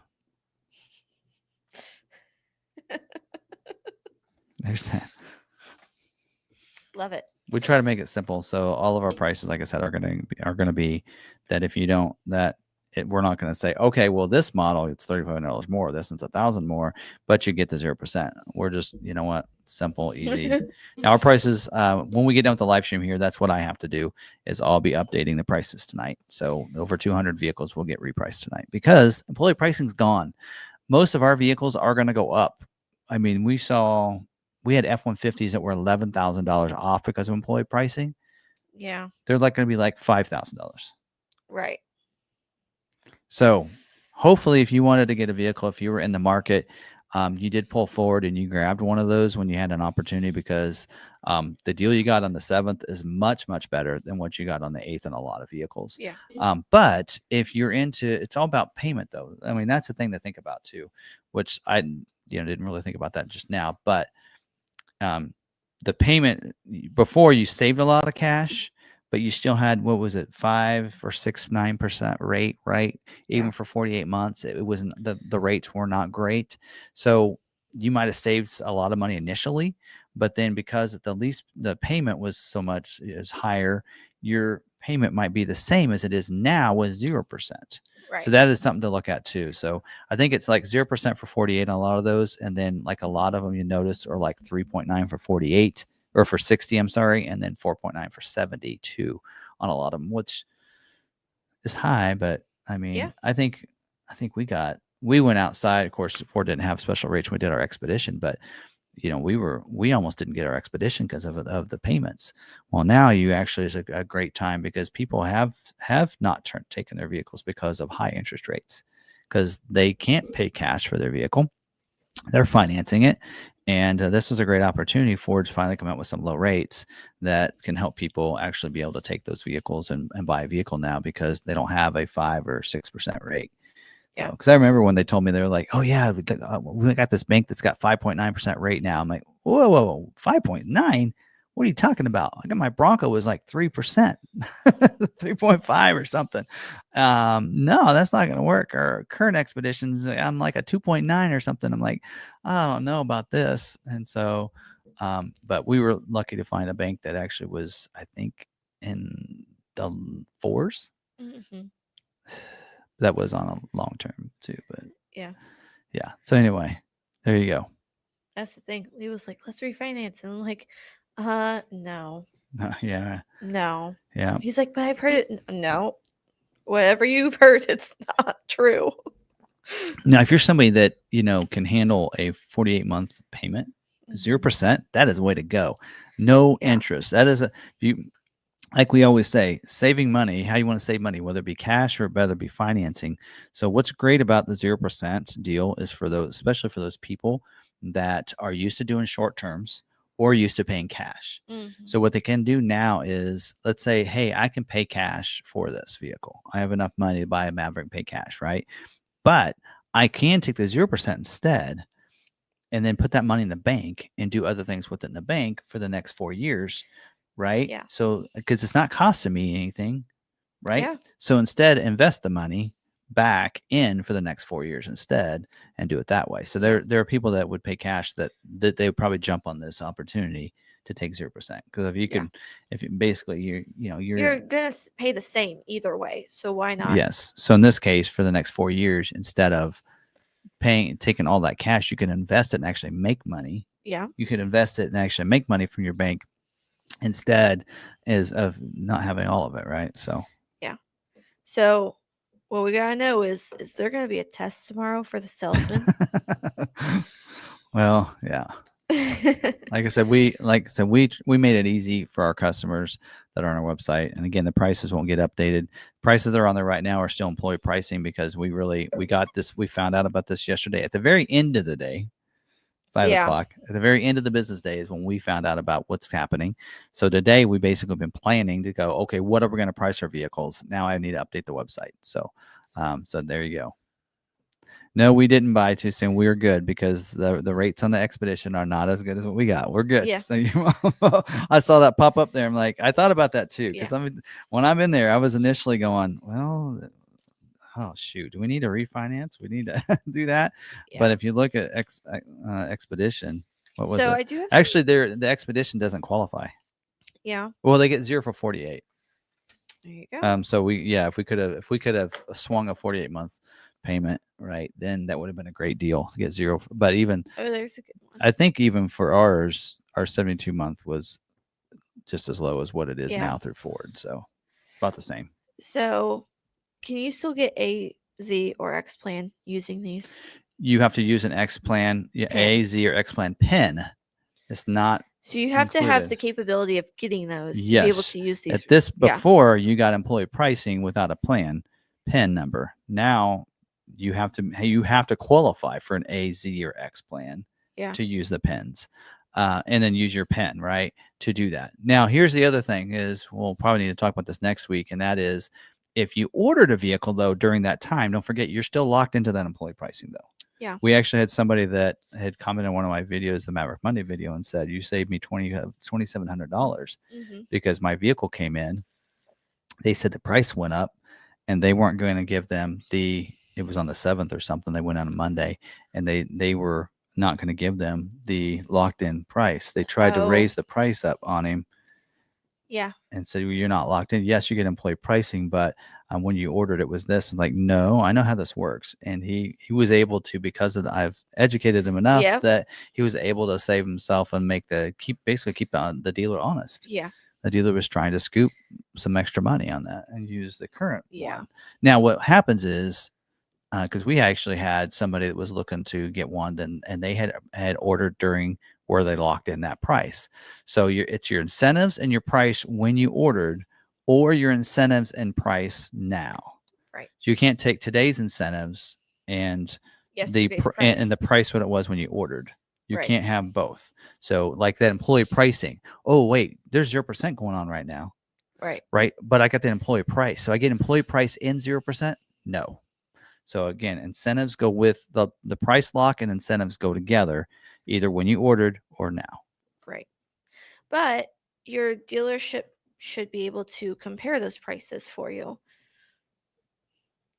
There's that. Love it. We try to make it simple, so all of our prices, like I said, are going to be that if you don't we're not going to say, okay, well this model it's $3,500 more, this one's $1,000 more, but you get the 0%. We're just, you know what, simple, easy. Now our prices, when we get done with the live stream here, that's what I have to do is I'll be updating the prices tonight. So over 200 vehicles will get repriced tonight because employee pricing's gone. Most of our vehicles are going to go up. I mean, we had F-150s that were $11,000 off because of employee pricing. Yeah. They're going to be like $5,000. Right. So hopefully if you wanted to get a vehicle, if you were in the market, you did pull forward and you grabbed one of those when you had an opportunity because the deal you got on the 7th is much, much better than what you got on the 8th in a lot of vehicles. Yeah. But if you're it's all about payment though. I mean, that's the thing to think about too, which I didn't really think about that just now, but the payment before you saved a lot of cash, but you still had, what was it, 5 or 6, 9% rate, right? Even for 48 months, it wasn't, the rates were not great. So you might have saved a lot of money initially, but then because the payment was so much is higher, your payment might be the same as it is now with 0%. Right. So that is something to look at too. So I think it's like 0% for 48 on a lot of those. And then like a lot of them you notice are like 3.9 for 48 or for 60, I'm sorry. And then 4.9 for 72 on a lot of them, which is high. But I mean, I think we went outside. Of course, Ford didn't have special rates when we did our expedition, but we almost didn't get our expedition because of the payments. Well, now you actually is a great time because people have not taken their vehicles because of high interest rates because they can't pay cash for their vehicle. They're financing it. And this is a great opportunity. Ford's finally come out with some low rates that can help people actually be able to take those vehicles and buy a vehicle now because they don't have a 5 or 6% rate. So, because I remember when they told me, they were like, "Oh yeah, we got this bank that's got 5.9% rate now." I'm like, "Whoa, 5.9? What are you talking about? I got my Bronco was like 3%, 3.5 or something." No, that's not going to work. Our current expeditions, I'm like a 2.9 or something. I'm like, I don't know about this. And so, but we were lucky to find a bank that actually was, I think, in the 4s. Mm-hmm. That was on a long term too, but yeah. So anyway, there you go. That's the thing. He was like, "Let's refinance," and I'm like, no. Yeah. No. Yeah. He's like, "But I've heard it." No, whatever you've heard, it's not true. Now, if you're somebody that can handle a 48-month payment, 0%, that is the way to go. No interest. That is like we always say, saving money, how you want to save money, whether it be cash or whether it be financing. So what's great about the 0% deal is for those, especially for those people that are used to doing short terms or used to paying cash. Mm-hmm. So what they can do now is, let's say, hey, I can pay cash for this vehicle. I have enough money to buy a Maverick and pay cash, right? But I can take the 0% instead and then put that money in the bank and do other things within the bank for the next 4 years, right? Yeah. So, because it's not costing me anything, right? Yeah. So instead, invest the money back in for the next 4 years instead, and do it that way. So there are people that would pay cash that they would probably jump on this opportunity to take 0%, because if you Yeah. can, if you, basically You're gonna pay the same either way, so why not? yes. So in this case, for the next 4 years, instead of taking all that cash, you can invest it and actually make money. Yeah. You could invest it and actually make money from your bank instead is of not having all of it, right? So Yeah. So what we gotta know is there gonna be a test tomorrow for the salesman? well, yeah. Like I said, we made it easy for our customers that are on our website. And again, the prices won't get updated. Prices that are on there right now are still employee pricing, because we found out about this yesterday at the very end of the day. 5 o'clock at the very end of the business day is when we found out about what's happening. So today we basically been planning to go, okay, what are we going to price our vehicles? Now I need to update the website. So, so there you go. No, we didn't buy too soon. We were good, because the rates on the Expedition are not as good as what we got. We're good. Yeah. So I saw that pop up there. I'm like, I thought about that too, because Yeah. when I'm in there, I was initially going, well, oh shoot, do we need to refinance? We need to do that. Yeah. But if you look at Expedition, what was So it? I do have Actually, the Expedition doesn't qualify. Yeah. Well, they get 0 for 48. There you go. So if we could have swung a 48-month payment, right, then that would have been a great deal to get 0. But even There's a good one. I think even for ours, our 72-month was just as low as what it is now through Ford. So about the same. So can you still get a Z or X plan using these? You have to use an X plan, A, Z, or X plan PIN. It's not. So you have to have the capability of getting those to be able to use these. At this, before you got employee pricing without a plan PIN number. Now you have to qualify for an A, Z, or X plan to use the pins, and then use your PIN, right, to do that. Now here's the other thing is, we'll probably need to talk about this next week, and that is, if you ordered a vehicle though during that time, don't forget you're still locked into that employee pricing though. Yeah. We actually had somebody that had commented on one of my videos, the Maverick Monday video, and said, you saved me $2,700 because my vehicle came in. They said the price went up, and they weren't going to give them it was on the 7th or something. They went on a Monday, and they were not going to give them the locked in price. They tried to raise the price up on him. Yeah. And said, well, you're not locked in. Yes, you get employee pricing, but when you ordered it was this. And like, no, I know how this works. And he was able to, because I've educated him enough that he was able to save himself and keep the dealer honest. Yeah. The dealer was trying to scoop some extra money on that and use the current one. Now, what happens is, because we actually had somebody that was looking to get one, and they had ordered during where they locked in that price. So it's your incentives and your price when you ordered, or your incentives and price now. Right. So you can't take today's incentives and the price what it was when you ordered. You can't have both. So like that employee pricing. Oh wait, there's 0% going on right now. Right. Right. But I got the employee price. So I get employee price in 0%? No. So again, incentives go with the price lock, and incentives go together, either when you ordered or now. Right. But your dealership should be able to compare those prices for you.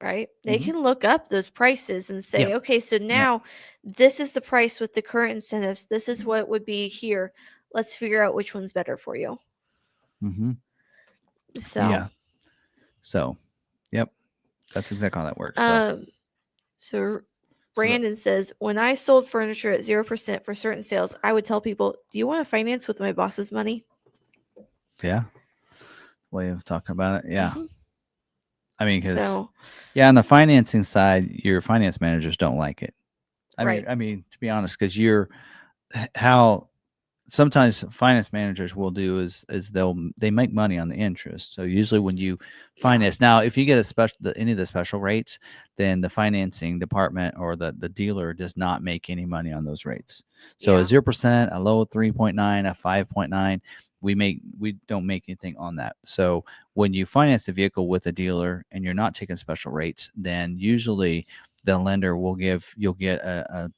Right? They can look up those prices and say, okay, so now this is the price with the current incentives. This is what would be here. Let's figure out which one's better for you. So, yep. That's exactly how that works. So Brandon says, when I sold furniture at 0% for certain sales, I would tell people, do you want to finance with my boss's money? Yeah. Way of talking about it. Yeah. I mean, because on the financing side, your finance managers don't like it. I mean, to be honest, because sometimes finance managers will do is they make money on the interest. So usually when you finance, now if you get any of the special rates, then the financing department or the dealer does not make any money on those rates. So a 0%, a low 3.9, a 5.9, we don't make anything on that. So when you finance a vehicle with a dealer and you're not taking special rates, then usually the lender you'll get a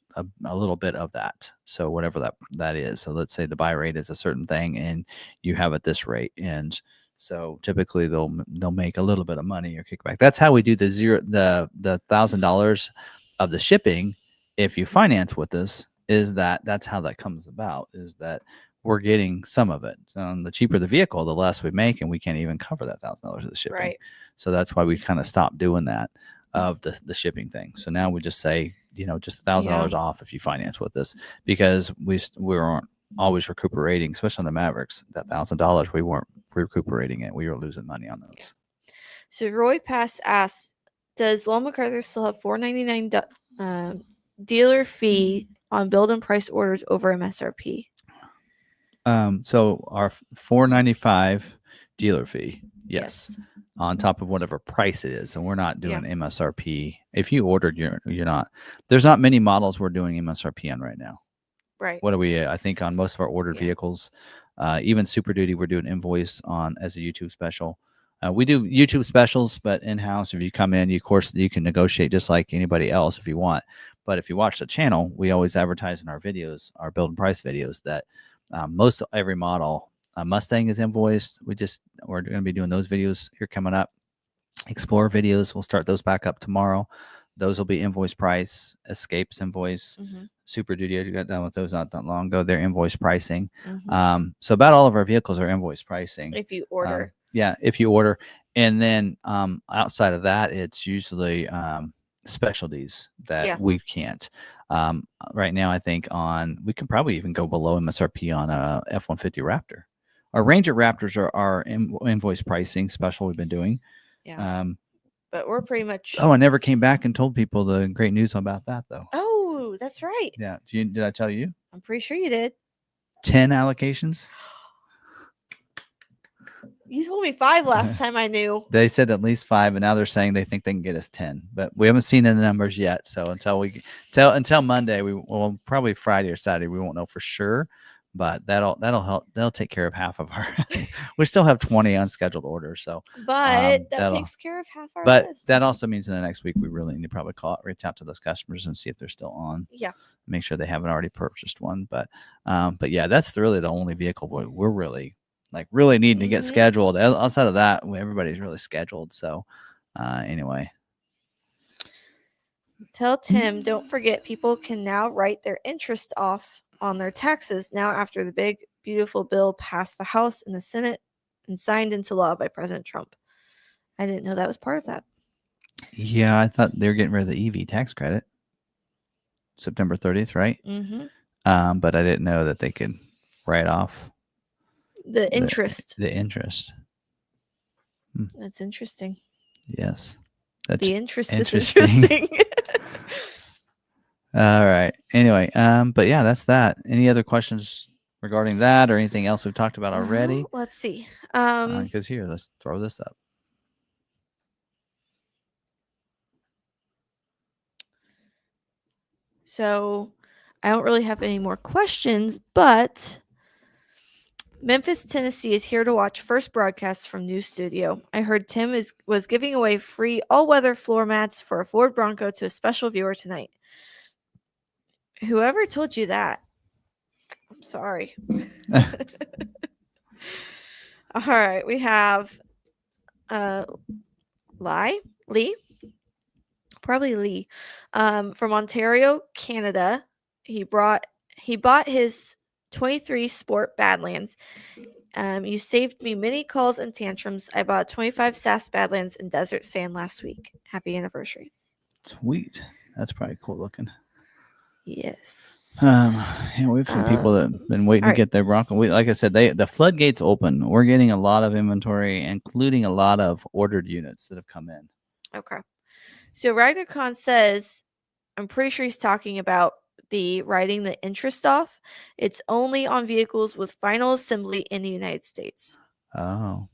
little bit of that. So whatever that is. So let's say the buy rate is a certain thing and you have at this rate. And so typically they'll make a little bit of money or kickback. That's how we do the $1,000 of the shipping. If you finance with us, that's how that comes about, is that we're getting some of it. The cheaper the vehicle, the less we make, and we can't even cover that $1,000 of the shipping. Right. So that's why we kind of stopped doing that of the shipping thing. So now we just say, just $1,000 off if you finance with us, because we weren't always recuperating, especially on the Mavericks. That $1,000 we weren't recuperating it. We were losing money on those. So Roy Pass asks, does Lowell McArthur still have $4.99 dealer fee on build and price orders over MSRP? So our $4.95 dealer fee, yes, on top of whatever price it is, and we're not doing MSRP. If you ordered, you're not. There's not many models we're doing MSRP on right now. Right. What are we? I think on most of our ordered vehicles, even Super Duty, we're doing invoice on as a YouTube special. We do YouTube specials, but in-house, if you come in, of course, you can negotiate just like anybody else if you want. But if you watch the channel, we always advertise in our videos, our build and price videos, that most every model, Mustang is invoiced. We're going to be doing those videos here coming up. Explorer videos, we'll start those back up tomorrow. Those will be invoice price. Escape's invoice. Super Duty, I got done with those not that long ago. They're invoice pricing. So about all of our vehicles are invoice pricing. If you order. If you order. And then outside of that, it's usually specialties that we can't. Right now, I think we can probably even go below MSRP on a F-150 Raptor. Our Ranger Raptors are invoice pricing special we've been doing. Yeah. But we're pretty much. Oh, I never came back and told people the great news about that, though. Oh, that's right. Yeah. Did I tell you? I'm pretty sure you did. 10 allocations. You told me 5 last time I knew. They said at least 5, and now they're saying they think they can get us 10. But we haven't seen the numbers yet. So until Monday, probably Friday or Saturday, we won't know for sure. But that'll help. They'll take care of half of our. We still have 20 unscheduled orders. So, but that takes care of half our. But list. that also means in the next week we really need to probably reach out to those customers and see if they're still on. Yeah. Make sure they haven't already purchased one. But yeah, that's really the only vehicle we're really needing to get scheduled. Outside of that, everybody's really scheduled. So, anyway. Tell Tim, don't forget, people can now write their interest off on their taxes now after the big, beautiful bill passed the House and the Senate and signed into law by President Trump. I didn't know that was part of that. Yeah, I thought they were getting rid of the EV tax credit. September 30th, right? But I didn't know that they could write off the interest. The interest. That's interesting. Yes. That's the interest is interesting. All right. Anyway, but yeah, that's that. Any other questions regarding that or anything else we've talked about already? Let's see. Because here, let's throw this up. So I don't really have any more questions, but Memphis, Tennessee is here to watch first broadcast from new studio. I heard Tim was giving away free all-weather floor mats for a Ford Bronco to a special viewer tonight. Whoever told you that, I'm sorry. All right, we have Lee, probably Lee, from Ontario, Canada. He bought his 23 Sport Badlands. You saved me many calls and tantrums. I bought 25 SAS Badlands in desert sand last week. Happy anniversary. Sweet. That's probably cool looking. Yes. We have some people that have been waiting to get their Bronco. Like I said, the floodgates open. We're getting a lot of inventory, including a lot of ordered units that have come in. Okay. So RagnarCon says, I'm pretty sure he's talking about the writing the interest off. It's only on vehicles with final assembly in the United States. Oh,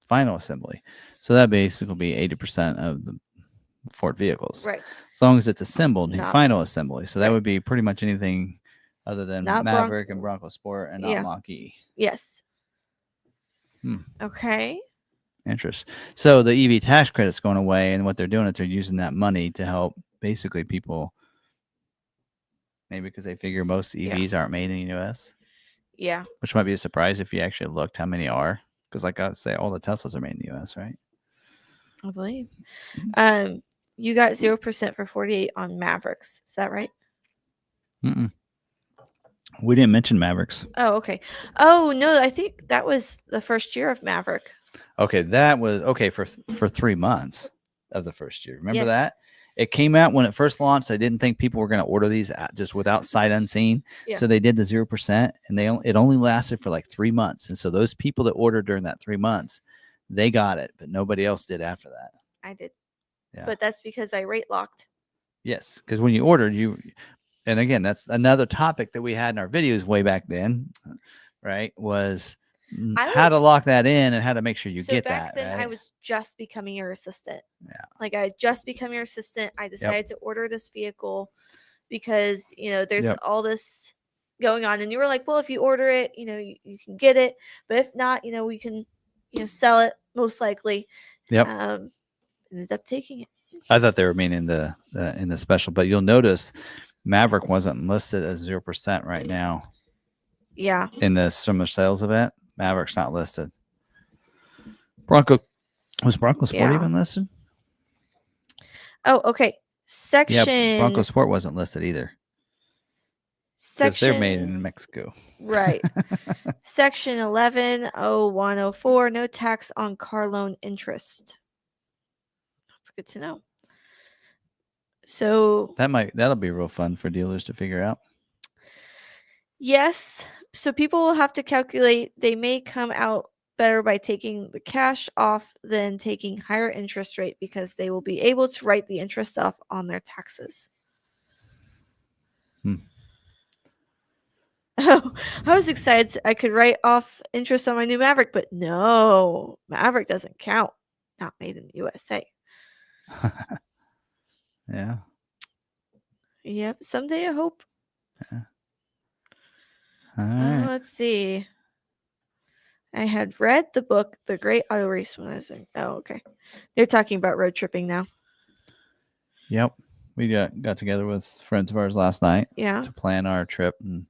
final assembly. So that basically will be 80% of the Ford vehicles. Right. As long as it's assembled, Not final assembly. So that right. would be pretty much anything other than Not Maverick and Bronco Sport and not Yeah. Mach-E. Yes. Hmm. Okay. Interest. So the EV tax credit's going away, and what they're doing is they're using that money to help basically people, maybe because they figure most EVs aren't made in the U.S. Yeah. Which might be a surprise if you actually looked how many are. Because like I say, all the Teslas are made in the U.S., right? I believe. You got 0% for 48 on Mavericks. Is that right? Mm-mm. We didn't mention Mavericks. Oh, okay. Oh no, I think that was the first year of Maverick. Okay, that was okay for 3 months of the first year. Remember Yes. that? It came out when it first launched. I didn't think people were going to order these just without sight unseen. Yeah. So they did the 0%, and it only lasted for like 3 months. And so those people that ordered during that 3 months, they got it, but nobody else did after that. I did. Yeah. But that's because I rate locked. Yes, because when you ordered, and again, that's another topic that we had in our videos way back then, right? Was how to lock that in and how to make sure you get that. So back then, right? I was just becoming your assistant. Yeah. Like I had just become your assistant. I decided to order this vehicle because there's all this going on, and you were like, well, if you order it, you can get it, but if not, we can sell it most likely. Yep. Ended up taking it. I thought they were meaning in the special, but you'll notice Maverick wasn't listed as 0% right now. Yeah. In the summer sales event, Maverick's not listed. Bronco Sport even listed? Oh, okay. Section. Yeah, Bronco Sport wasn't listed either. Because they're made in Mexico. Right. Section 110104, no tax on car loan interest. That's good to know. So that'll be real fun for dealers to figure out. Yes. So people will have to calculate. They may come out better by taking the cash off than taking higher interest rate because they will be able to write the interest off on their taxes. Oh, I was excited I could write off interest on my new Maverick, but no, Maverick doesn't count. Not made in the USA. Yeah. Yep. Someday I hope. Yeah. All right. Let's see. I had read the book, The Great Auto Race, when I was in. Oh, okay. They're talking about road tripping now. Yep. We got together with friends of ours last night to plan our trip and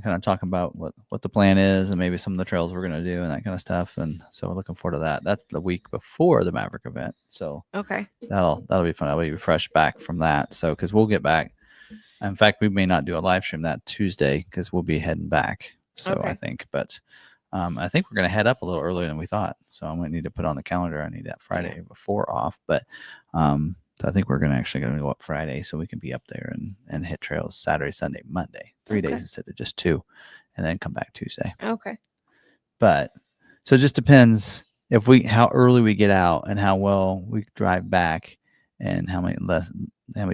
kind of talk about what the plan is and maybe some of the trails we're going to do and that kind of stuff. And so we're looking forward to that. That's the week before the Maverick event. So okay, that'll be fun. I'll be fresh back from that. So because we'll get back. In fact, we may not do a live stream that Tuesday because we'll be heading back. So I think, but I think we're going to head up a little earlier than we thought. So I might need to put on the calendar. I need that Friday before off, but so I think we're going to go up Friday so we can be up there and hit trails Saturday, Sunday, Monday, 3 days instead of just 2, and then come back Tuesday. Okay. But so it just depends how early we get out and how well we drive back and how many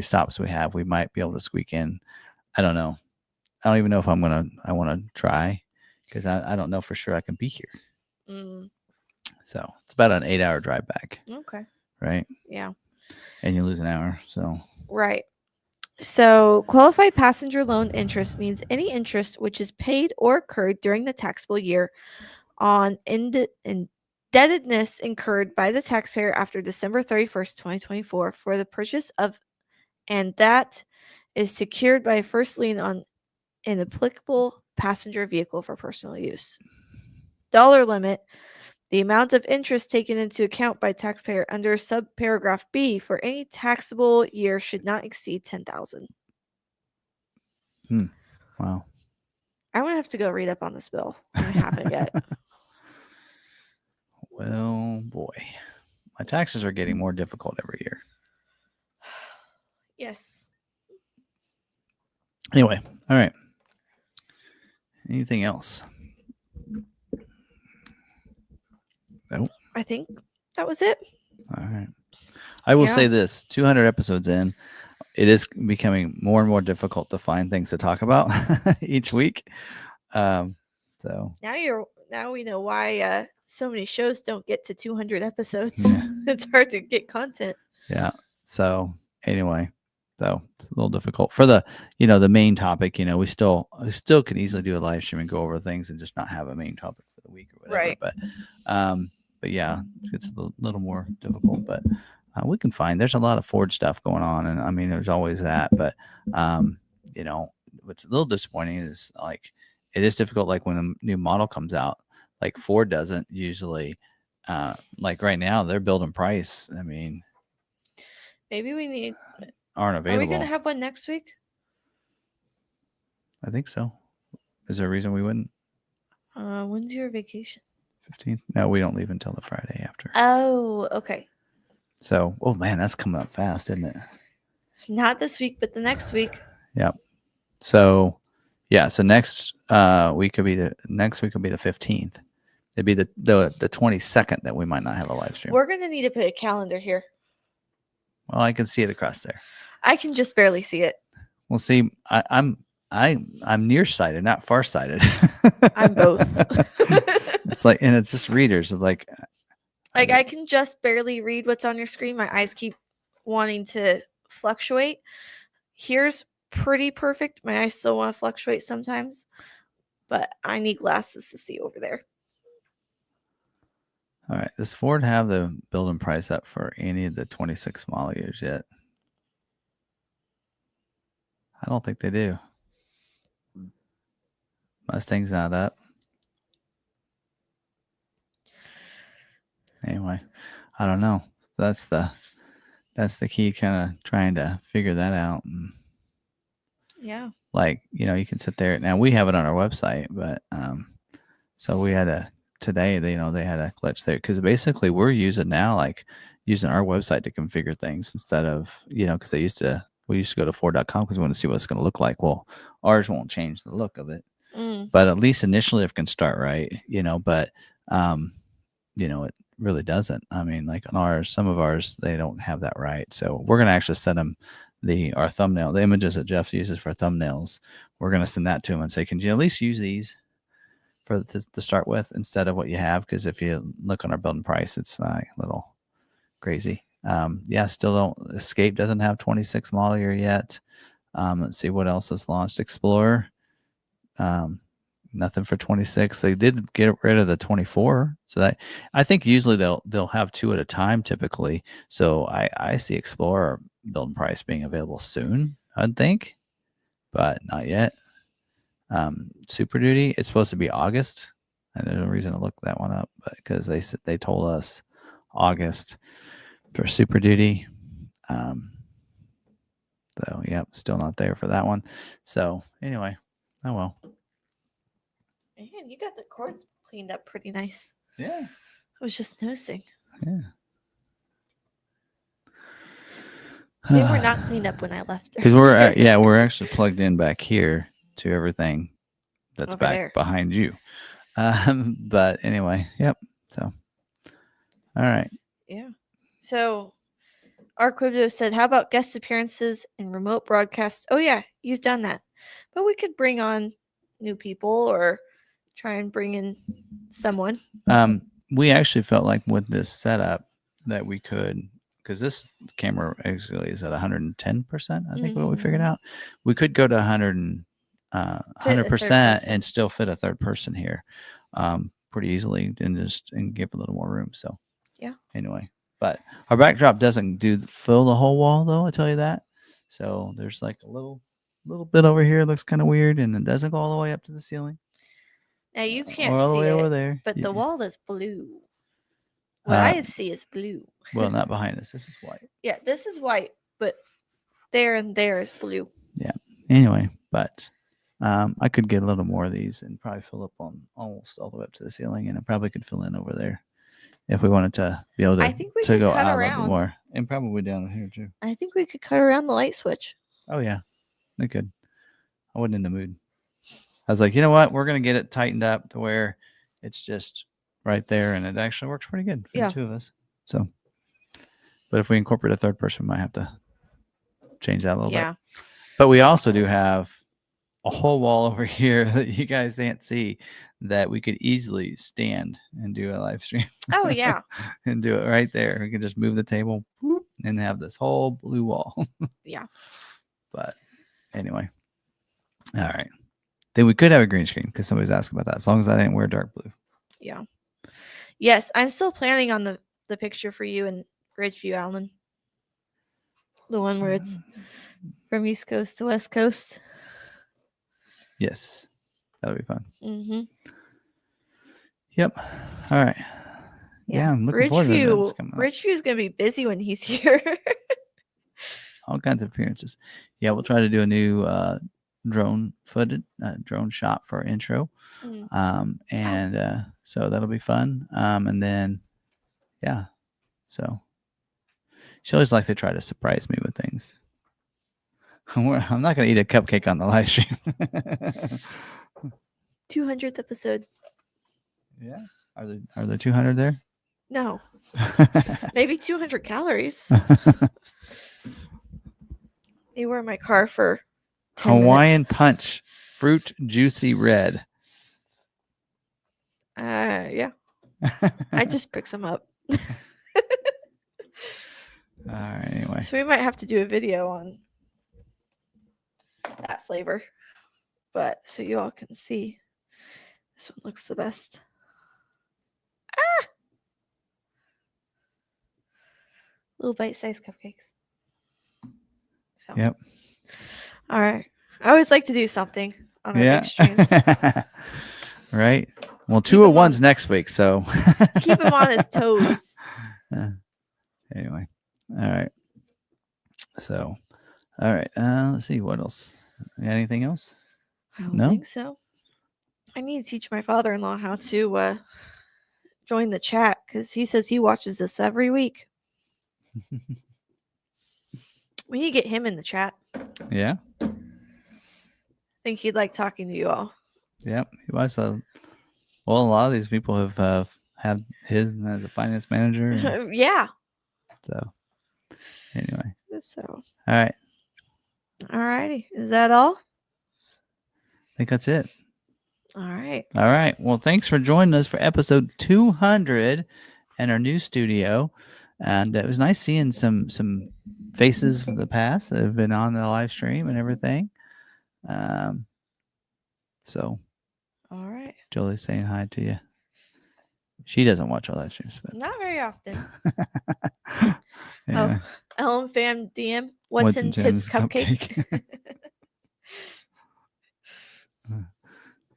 stops we have. We might be able to squeak in. I don't know. I don't even know if I want to try because I don't know for sure I can be here. So it's about an 8-hour drive back. Okay. Right. Yeah. And you lose an hour. So. Right. So qualified passenger loan interest means any interest which is paid or accrued during the taxable year on indebtedness incurred by the taxpayer after December 31st, 2024 for the purchase of, and that is secured by a first lien on an applicable passenger vehicle for personal use. Dollar limit. The amount of interest taken into account by taxpayer under subparagraph B for any taxable year should not exceed $10,000. Wow. I'm gonna have to go read up on this bill. I haven't yet. Well, boy, my taxes are getting more difficult every year. Yes. Anyway, all right. Anything else? Nope. I think that was it. All right. I will say this: 200 episodes in, it is becoming more and more difficult to find things to talk about each week. So Now we know why so many shows don't get to 200 episodes. yeah. It's hard to get content. Yeah. So anyway, so it's a little difficult for the main topic. We still could easily do a live stream and go over things and just not have a main topic for the week or whatever. Right. But yeah, it's a little more difficult. But we can find there's a lot of Ford stuff going on, and I mean there's always that. But what's a little disappointing is like it is difficult. Like when a new model comes out, like Ford doesn't usually. Like right now, they're building price. I mean. Maybe we need. Aren't Are available. we going to have one next week? I think so. Is there a reason we wouldn't? When's your vacation? 15th? No, we don't leave until the Friday after. Oh, okay. So, oh man, that's coming up fast, isn't it? Not this week, but the next week. Yep. So, yeah. So next week will be the 15th. It'd be the 22nd that we might not have a live stream. We're gonna need to put a calendar here. Well, I can see it across there. I can just barely see it. Well, see, I'm nearsighted, not farsighted. I'm both. It's like, and it's just readers. It's like I can just barely read what's on your screen. My eyes keep wanting to fluctuate. Here's pretty perfect. My eyes still want to fluctuate sometimes, but I need glasses to see over there. All right. Does Ford have the building price up for any of the 26 model years yet? I don't think they do. Mustang's not up. Anyway, I don't know. That's the key, kind of trying to figure that out. And yeah. Like, you can sit there. Now we have it on our website, but so we had today, they had a glitch there because basically we're using our website to configure things instead of, because we used to go to Ford.com because we want to see what it's going to look like. Well, ours won't change the look of it, but at least initially it can start right, but it really doesn't. I mean, like on ours, some of ours, they don't have that right. So we're going to actually send them our thumbnail, the images that Jeff uses for thumbnails. We're going to send that to him and say, can you at least use these to start with instead of what you have? Because if you look on our building price, it's a little crazy. Still don't. Escape doesn't have 26 model year yet. Let's see what else is launched. Explorer, nothing for 26. They did get rid of the 24, so that I think usually they'll have two at a time typically. So I see Explorer building price being available soon, I'd think, but not yet. Super Duty, it's supposed to be August. And there's no reason to look that one up, but because they told us August for Super Duty. So yep, still not there for that one. So anyway, oh well. Man, you got the cords cleaned up pretty nice. Yeah. I was just noticing. Yeah. They were not cleaned up when I left. Because we're actually plugged in back here to everything that's Over back there. behind you. But anyway, yep. So, all right. Yeah. So, Arquibdo said, how about guest appearances and remote broadcasts? Oh, yeah, you've done that. But we could bring on new people or try and bring in someone. We actually felt like with this setup that we could, because this camera actually is at 110%, I think what we figured out. We could go to 100% and still fit a third person here pretty easily and give a little more room. So, yeah. Anyway. But our backdrop doesn't fill the whole wall, though. I tell you that. So there's like a little bit over here. It looks kind of weird, and it doesn't go all the way up to the ceiling. Now you can't all the see way it, over there. but the wall is blue. What I see is blue. Well, not behind us. This is white. Yeah, this is white, but there and there is blue. Yeah. Anyway, but I could get a little more of these and probably fill up on almost all the way up to the ceiling, and I probably could fill in over there. If we wanted to be able to, I think we could go cut out around. a little bit more, and probably down here too. I think we could cut around the light switch. Oh yeah, we could. I wasn't in the mood. I was like, you know what? We're gonna get it tightened up to where it's just right there, and it actually works pretty good for the two of us. So, but if we incorporate a third person, we might have to change that a little Yeah. bit. But we also do have a whole wall over here that you guys can't see that we could easily stand and do a live stream. Oh yeah. And do it right there. We can just move the table whoop, and have this whole blue wall. Yeah. But anyway, all right. Then we could have a green screen because somebody's asking about that. As long as I didn't wear dark blue. Yeah. Yes, I'm still planning on the picture for you in Ridgeview, Alan. The one where it's from East Coast to West Coast. Yes, that'll be fun. Mm-hmm. Yep. All right. Yeah, I'm looking forward to this coming up. Ridgeview's gonna be busy when he's here. All kinds of appearances. Yeah, we'll try to do a new drone shot for our intro. So that'll be fun. And then, yeah. So she always likes to try to surprise me with things. I'm not going to eat a cupcake on the live stream. 200th episode. Yeah. Are there 200 there? No. Maybe 200 calories. They were in my car for 10 Hawaiian minutes. Punch Fruit Juicy Red. Yeah. I just picked some up. All right, anyway. So we might have to do a video on that flavor. But so you all can see. This one looks the best. Little bite-sized cupcakes. So. Yep. All right. I always like to do something on our big streams. Right. Well, 201's next week, so keep him on his toes. Anyway. All right. So, all right. Let's see what else. Anything else? I don't think so. I need to teach my father-in-law how to join the chat because he says he watches this every week. We need to get him in the chat. Yeah. I think he'd like talking to you all. Yep. He was a lot of these people have had him as a finance manager. Yeah. So anyway. So. All right. All righty. Is that all? I think that's it. All right. All right. Well, thanks for joining us for episode 200 in our new studio. And it was nice seeing some faces from the past that have been on the live stream and everything. So, all right. Jolie's saying hi to you. She doesn't watch our live streams, but not very often. Anyway. Oh, Ellen Fam DM. What's in Tim's cupcake?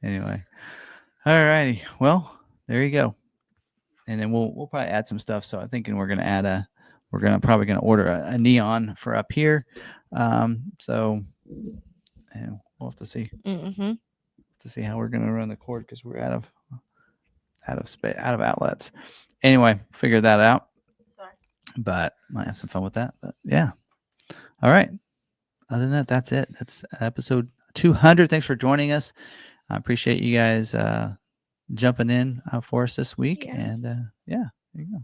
Anyway, all righty. Well, there you go. And then we'll probably add some stuff. So I'm thinking we're probably gonna order a neon for up here. So we'll have to see. Mm-hmm. To see how we're gonna run the cord because we're out of outlets. Anyway, figure that out. Sorry. But might have some fun with that. But yeah. All right. Other than that, that's it. That's episode 200. Thanks for joining us. I appreciate you guys jumping in for us this week. Yeah. And there you go.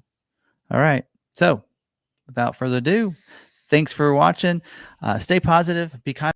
All right. So without further ado, thanks for watching. Stay positive. Be kind.